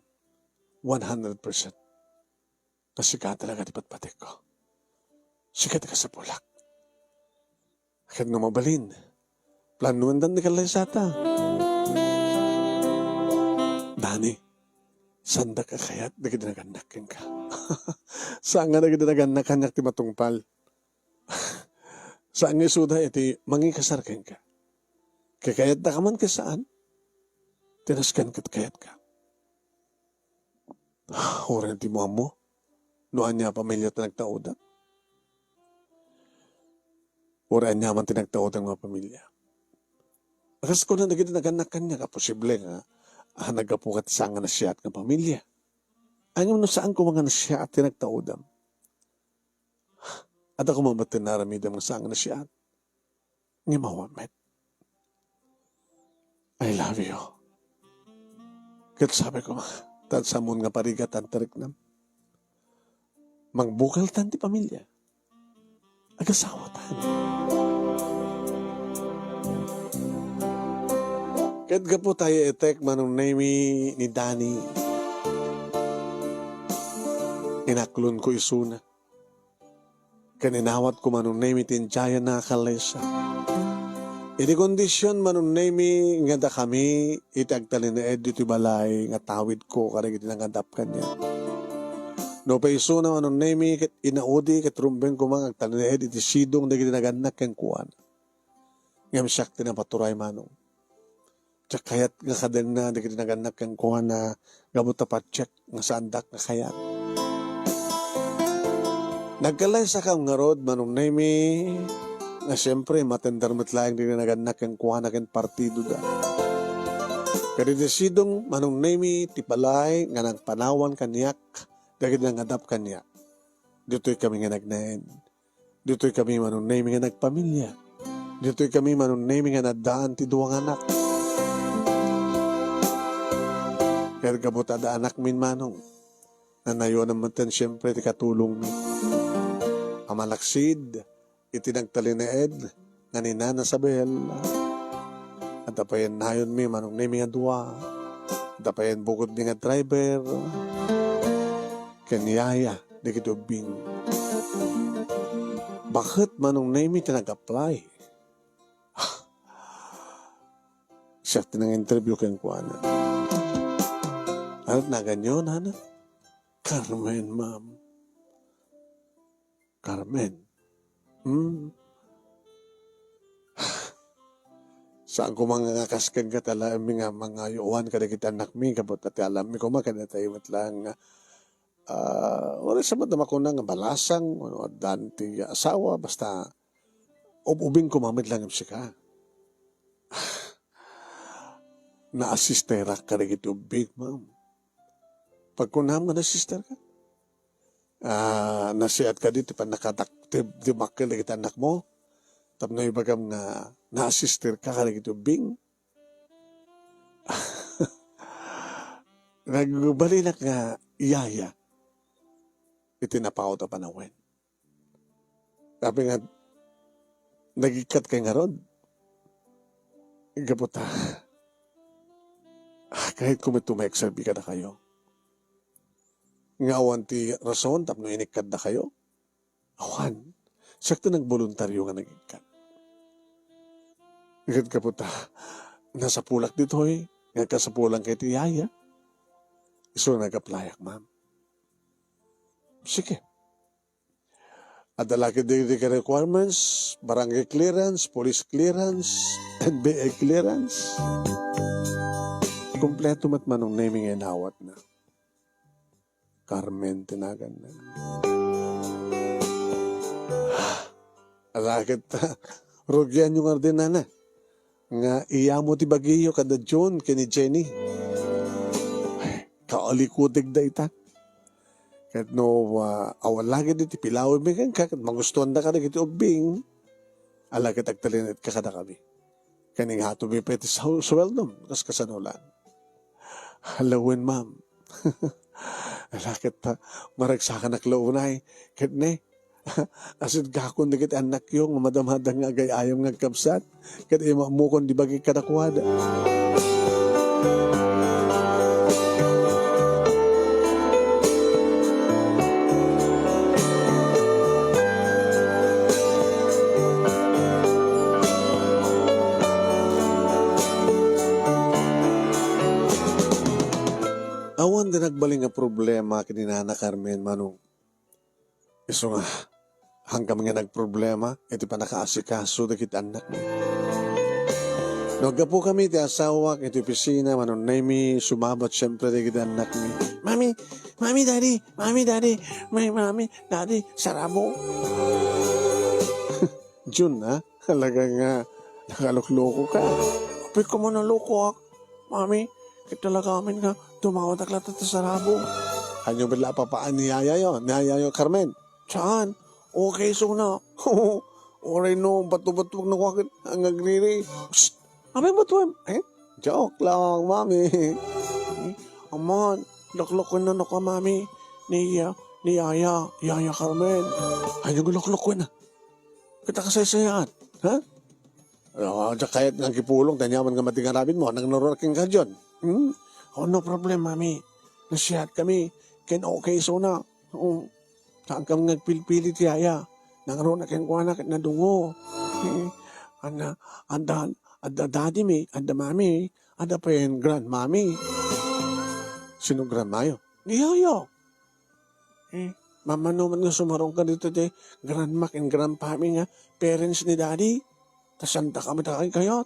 100%. Kasi ka talaga dipat-patik ko. Sikat ka sa pulak. Kaya nga mabalin. Planuan dan ni kalay sata. Dani, sanda ka kaya't nagidinaganakin ka. Saan nga nagidinaganakan ti matungpal? Saan nga suda iti mangikasarkin ka? Kayat na ka man ka saan? Tinaskan kat kayat ka. Oran ti mo mo. Noan niya pamilya ta nagtauda. Oran niya man tinagtauda ng mga pamilya. Akas ko na nagidinaganakan niya ka, posible nga, nagapukat saan nga na siya at ng pamilya. Ano no saan ko mga na siya at tinagtaudam? At ako mamatin naramidam nga saan nga na siya at nga mawamet. I love you. Kaya sabi ko, tad sa mun nga parigat ang tarik nam. Mangbukal tan ti pamilya. Agasawa tan. Kahit ka po tayo etek manong name ni Danny. Inaklon ko isuna. Kaninawat ko manong name tinjaya na kalesa. Iti kondisyon manong name nga da kami itagtalin na edyo ti balay nga tawid ko karag iti nangadap kanya. No pa isuna manong name kat inaudi kat rumbeng ko mga agtalin na edyo iti sidong na ginaganak kang kuwan. Ngam siyak tinapaturay manong. Tsak kayat nga kaden na nagkinaganak kang kuha na gamot na pa-check nga sandak nga kayat. Nagkalay sa kang nga rod manong naimi nga siyempre matendar matlayang din nagananak kang kuha na kang partido da. Kaya desidong manong naimi tipalay nga nang panawan kanyak dagit nga ngadap kanyak. Dito'y kami nga nagnain. Dito'y kami manong naimi nga nagpamilya. Dito'y kami manong naimi nga nadaan ti duwang anak. Kaya kabutada anak min manong, na nayo naman tan siyempre ti katulong mi. Amalaksid, itinagtalineed, nga ni Nana Sabel, at apayan nayon mi manong nemi nga duwa, at apayan bukod ni nga driver, kanyaya, di kitubing. Bakit manong nemi tinag-apply? Siya tinang-interview kang kuwana. Ano na ganyan, Hana? Carmen, ma'am. Carmen. Saan ko mga kaskag ka alam mga yuwan kada kita anak mi kabot at alam mi ko kada tayo lang wala sa madama ko nga balasang danti asawa basta ubing ko mamit lang siya ka. Na-assistera ka rin ito big ma'am. Pag kunam nga na sister ka, nasiat ka dito, pa di makil kita anak mo, tapos na ibagam nga na-sister ka rin ito bing. Nagbalinak nga iyaya, itinapaw ta panawin. Sabi nga, nagikat kay nga rod. Gabuta, kahit kumitumay sabi ka na kayo, nga awan ti rason, tapno inikad na kayo. Awan. Sakto nagboluntaryo nga nagikad. Ikad ka po ta, nasa pulak dito nga kasapulang kay ti yaya. Iso nag-applyak, ma'am. Sige. At dalaki di requirements, barangay clearance, police clearance, NBI clearance. Kompleto mat manong naming and awat na. Carmen tinagan na. Alakit rugyan yung ordinana. Nga iya mo ti bagiyo kada John kini Jenny. Kaolikutig da ita. Kahit no, awan lagi diti pilawin mi kan kat magustuhan da ka na kiti ubing. Alakit agtalinit ka kada kami. Kaning hato mi peti sweldom. Kas kasanulan. Halawin ma'am. Alakit maragsakan na klaunay. Kahit ne. Asid gakon dikit anak yung madamhadang nga gay ayam nga kapsat. Kahit imamukon di bagi kadakwada. Awan din nagbaling nga problema kini Nana Carmen manong. Iso nga, hanggang nga nagproblema, iti pa nakaasikaso dikit anak mo. Nagka po kami ti asawa, iti opisina, manong naimi, sumabat siyempre dikit anak mi. Mami, daddy, sarabo. Jun, ha? Halaga nga, nakalukloko ka. Kapit ko mo naloko, mami. Kita talaga amin nga, tumawad aklat at sarabo. Hanyo bila papaan ni Yaya yo, Carmen. Saan? Okay, so na. Oray no, bato-bato na wakit ang agriri. Shhh! Amay bato joke lang, mami. Aman, laklokon na ka, mami. Ni Yaya Carmen. Hanyo laklokon na. Kita kasaysayaan, ha? Kahit nga kipulong, tanyaman nga matingarabin mo, nang naroraking ka dyan. Oh, no problem, mami. Nasiyat kami. Ken okay, so na. Saan kang nagpilpili ti Yaya? Nangaroon na keng kuha na nadungo. Ada daddy mi, ada mami, ada pa yung grandmami. Sino grandmayo? Ni Yaya. Mama naman nga sumarong ka dito de, grandma and grandpami nga, parents ni daddy. Tasanta kami takay kayot.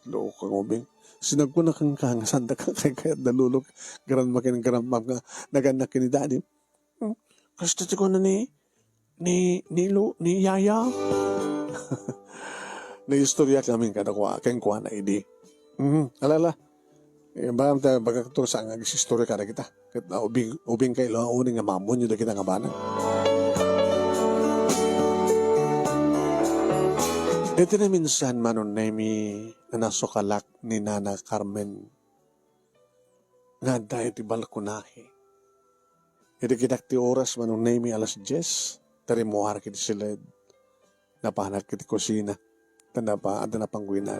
Loko ngobing. Sinag ko na kang santa ka kay kayat dalulok. Grandma and grandma nga, naganak ni daddy. Kasi ko na ni Yaya. Na-istorya kami kadakwa, keng kuha na idi. Alala. Bakam tayo bagaktor sa nga istorya kada kita. Kat na ubing kay lo uning nga mamon yun kita nga banan. Ito na minsan manon na na nasukalak ni Nana Carmen nga dahil ti balkonahe. Ito kitak ti oras manon na alas 10, tarimuhar kiti silid, napahanap kiti kusina, tanda pa, ada na pangguinan.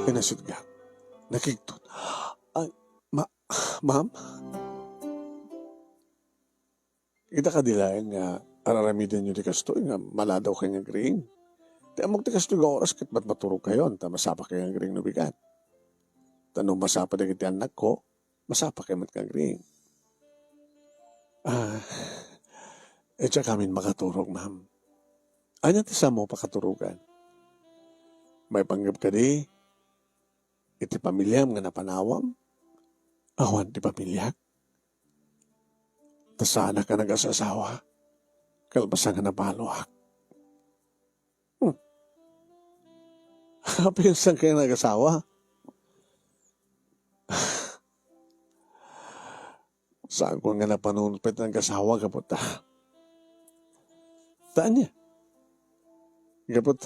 Kinasudgak, nakiktot, ay, ma'am? Kita kadilayan nga, araramidan nyo di kasto, nga maladaw kayo nga gring. Di amog di kasto nga oras, kit ba't maturog kayo, ta masapa kayo nga gring nubigan. Tanong masapa na kiti anak ko, masapa kayo mat nga gring. Etsa kamin makaturog, ma'am. Anya ti sa mo pakaturugan? May panggap ka di, iti pamilyam nga napanawam, awan ti pamilya. Tasana ka nag-asasawa, kalbasan ka na paluhak. Pinsan kayo nag-asawa. Saan ko nga napanunpit ng kasawa kapot taan niya. Kapot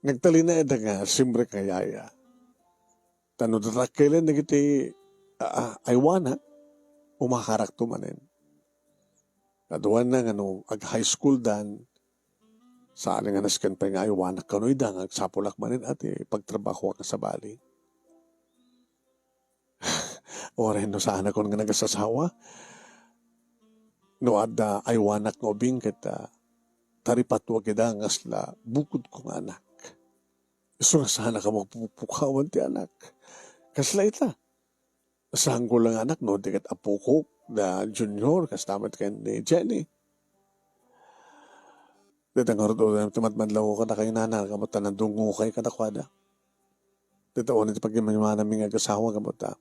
nagtali na edang nga simbre kayaya. Tanod kailan nagiti aywana umakarak tumanin. Naduan na nga no ag-high school dan sa aling nga naskan pa nga aywana kanoy da nga sapulak manin at pagtrabaho ka sa bali. Oren no sa anak ko nga nagasasawa no adda aywanak ng ubing kita taripatwa kita ngasla bukod kong anak. Iso nga sana ka magpupukawan ti anak. Kasla ita. Saan ko lang anak, no, dikat apo ko, na junior, kastamat kayo ni Jenny. Dito nga rin, tumatmadlaw ko na kayo nana, kamuta na dungo kayo katakwada. Dito ulit pag yung namin nga kasawa, kamuta,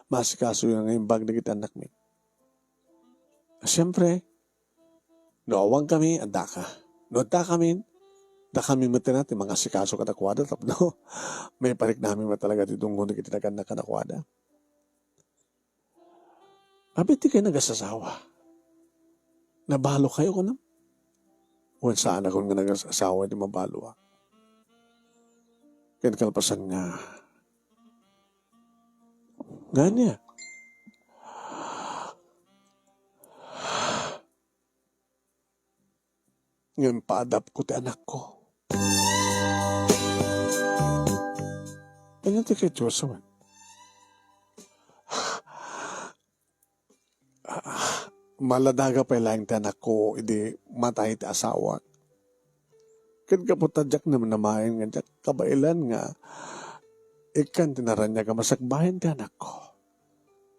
masikaso yung ngayon bag na kita anak mi. Siyempre, noawang kami, anda ka. Noda kami, da kami mati natin, mga sikaso katakwada, tapno, may parik namin matalaga dito dungo na kita na katakwada. Abit di kayo nagasasawa. Nabalo kayo ko na. Wan saan ako nga nagasasawa di mabalo. Kaya kalpasan nga. Nga niya. Ngayon pa-adapt ko ti anak ko. Ganyan ti kay Joshua. Maladaga pa lang tanak ko, hindi matay ti asawa. Kan kaputadyak naman namayan nga dyak kabailan nga, ikan tinaran niya ka masakbahin ti anak ko.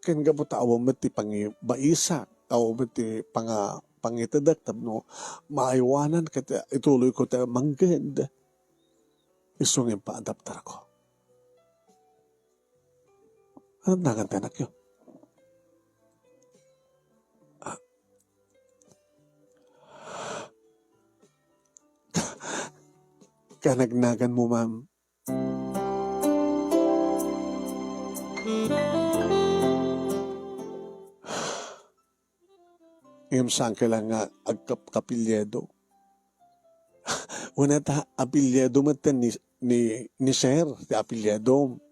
Kan kaputa awam ti pangibaisa, awam ti pangitadak, no, maaywanan ka ituloy ko ti manggend. Isungin pa adaptar ko. Anong nagan ti anak yun? Kanagnagan mo, ma'am. Ngayon saan ka lang nga agkapilyedo. Una ta, apilyedo matan ni Sir, ti apilyedo.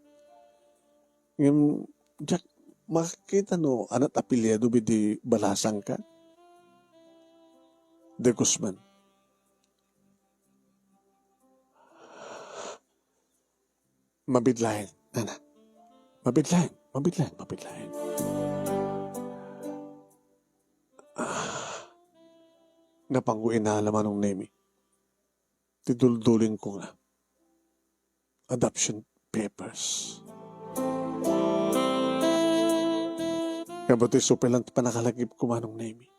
Ngayon, Jack, makikita no, anat apilyedo bidi balasang ka? De Guzman. Mabidlahin, nana. Mabidlahin. Napangguin na alaman ng Nemi. Tidulduling ko nga. Adoption papers. Kabuti supelant pa nakalagip ko manong Nemi.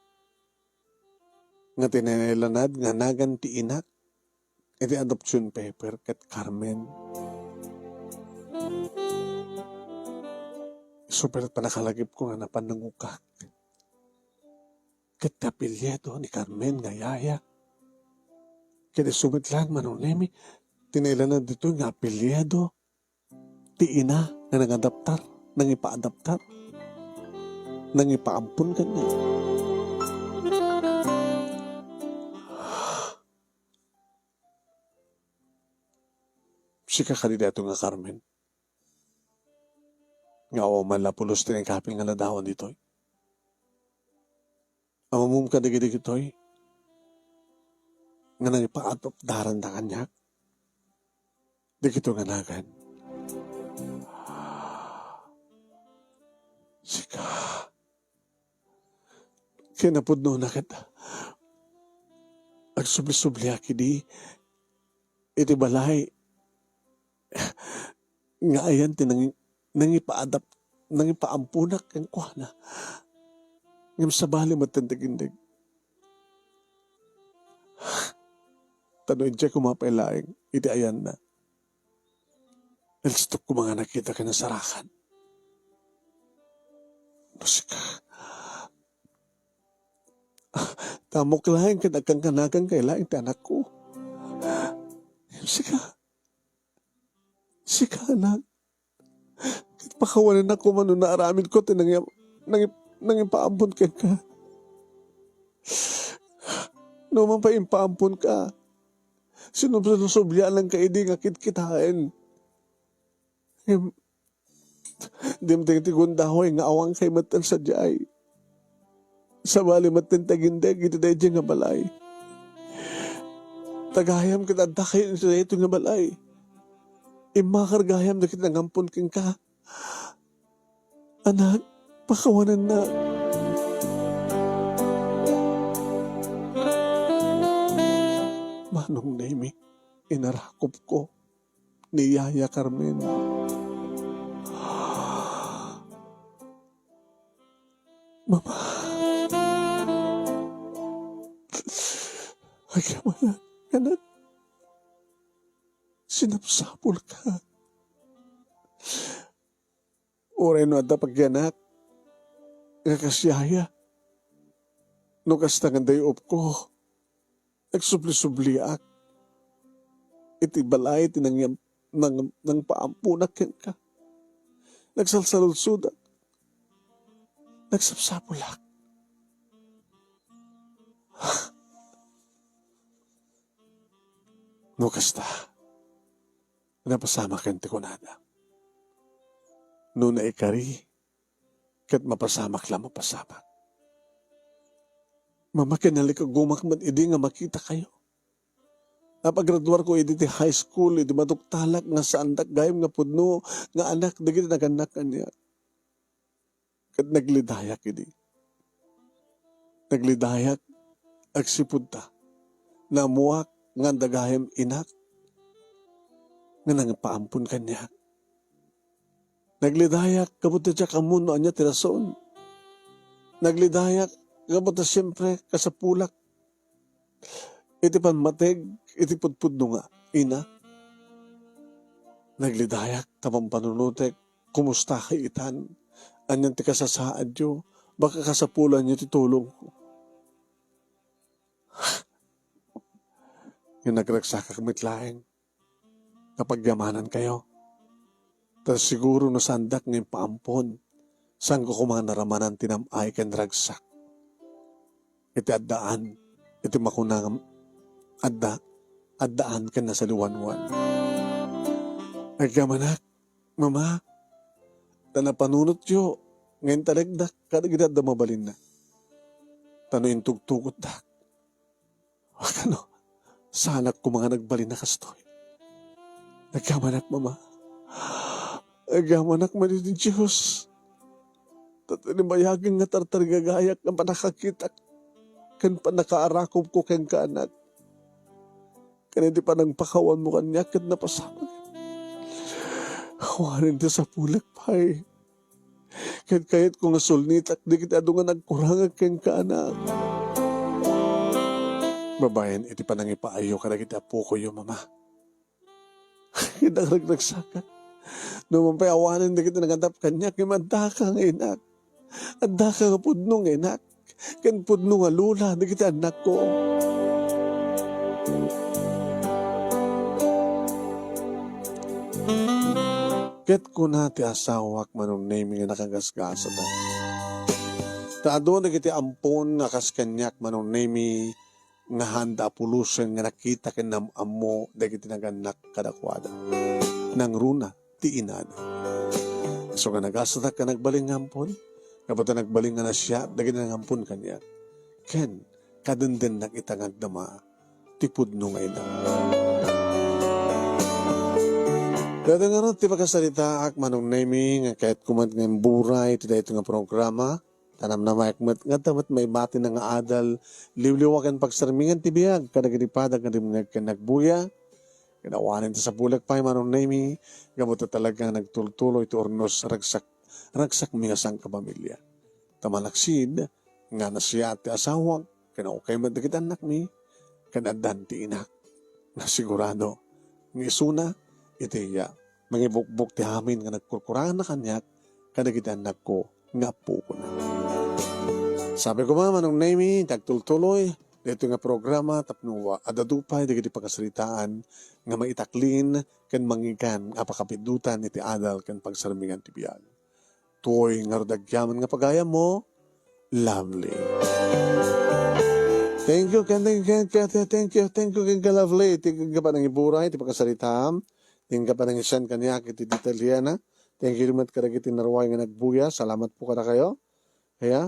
Nga tinanilanad nga naganti inak. Iti adoption paper kat Carmen. Super pa nakalagip ko nga napanangukak. Katapilyeto ni Carmen nga yaya. Kaya sumitlan manong Nemi, tinailan na dito nga apelyedo. Ti ina na nangadaptar, nang ipaadaptar, nang ipaampun ka niya. Sika kandidato nga Carmen. Nga o malapulos din ang kapil nga nadawan dito. Amamum ka digid ito'y nga nang ipaatop daran na kanyak. Di kito nga nagan. Sika. Kinapod no na kita. Agsubli-subli akidi. Iti balay. Nga ayan nang ipaadap, nang ipaampunak ang kuhana. Ngam sa bali matandagindig. Tanoin siya kumapailaing, iti ayan na. Nalistok ko mga nakita ka na sarakan. Musika. Tamok laing kanagkang-kanagang kailaing ti anak ko. Musika. Sika, anak. Pakawalan ako man na aramin ko, nang ipaampun ka. Naman pa impaampun ka. Sinubya lang ka, hindi nga kitkitain. Dimting tigundahoy nga awang kay matan sa jay. Sa bali matan tagindag, ito dahil nga balay. Tagayam kita kayo sa ito nga balay. Imakargayam na kita ngampun king ka. Anak, pakawanan na. Manong Nemi, inarakop ko ni Yaya Carmen. Mama, agyaman anak, sinapsapol ka. Oray no adda pagyanak, nga kasyaya, no kastangan dayop ko, nagsubli-subliak, iti balay, tinangyam, nang paampunak yan ka. Nagsalsalulsudak, nagsapsapulak. No kasta, napasama kang tikunada. No na ikari, kat mapasamak lang mapasamak. Mama, kinalik ko gumakman, idi nga makita kayo. Napagraduar ko idi ti high school, idi maduktalak nga sa andak gayam nga pudno, nga anak, dagiti naganak niya. Kat naglidayak idi. Naglidayak, agsipud ta, namuak nga dagayam inak, nga nangpaampun kanya. Naglidayak, kabuti siya kamuno anya tirason. Naglidayak, kabuti siyempre kasapulak. Iti panmateg, iti pudpudno nga, ina. Naglidayak, tamang panunutek, kumusta kay itan? Anyan ti kasasaad yo, baka kasapulan niyo ti tulong ko. Yung nagragsak kamitlaeng, kapag yamanan kayo, tapos siguro no sandak ng paampon, saan ko kumanaramanan tinamay kan ragsak. Iti addaan, iti makunang addaan ka na sa luwanwan. Agamanak, mama, tanapanunot yo, ngayon talagdak, kadagidad da mabalin na. Tano yung tugtugot dak. Wakano, sanak ko mga nagbalin na kastoy. Agamanak, mama, agamanak man iti Diyos. Tatanimayagin nga tartarigagayak nga panakakitak. Kan panakaarakop ko kang kaanak. Kan hindi pa nang pakawan mo kanya kat napasama. Hawanin ti sa pulak pa'y. Kahit kung nasulnitak, di kita doon nga nagkurangag kang kaanak. Babayan, iti pa nang ipaayo ka na kita po ko yung mama. Kinaragsakan. Naman pa'y awanin di kita nagandap kanya, kimanda ka ng inak. Anda ka nga pudnong inak. Kan pudno nga lula, di kita anak ko. Ket ko na ti asawak manong name nga nakagasgasa ta. Taado na kiti ampon nga kaskanyak manong name nga handa pulusan nga nakita kinam amo da kiti naganak kadakwada. Nang runa ti inana. So nga nagasata ka nagbaling ampon, kapag nagbaling nga na siya, da kiti nangampon kanya. Ken, kadenden nakitangag dama, tipud nung ina. Dito nga rin, ti pagkasalita ak manong naming, kahit kumant ng buray, iti dito nga programa, tanam na maikmat, nga tamat may bati na nga adal, liwliwakan pagsarmingan ti biyag, kadagadipadag nga dimngag ka nagbuya, kinawanin ti sa bulak pa, manong naming, gamuto talaga nagtultuloy, iti ornos ragsak mga sang kapamilya. Tamalaksid, nga na siya ti asawag, kinaukay madagit anak ni, kanadan ti inak, na sigurado, ng isuna, iti mangibukbuk ti hamin nga nagkurkurangan na kanyak kadagiti anak ko nga po ko na. Sabi ko manong name, tagtultuloy dito nga programa tapno adadupay dagiti pagkasalitaan nga maitaklin ken mangikan apakapidutan iti adal ken pagsarmingan ti biag. Tuoy nga radagyaman nga pagaya mo, lovely. Thank you, lovely. Thank you pa ng iburay, iti pagkasalitaan. Tingka pa nang isan kanya kiti Italiana. Thank you naman kada kiti narway nga nagbuya. Salamat po kada kayo. Kaya,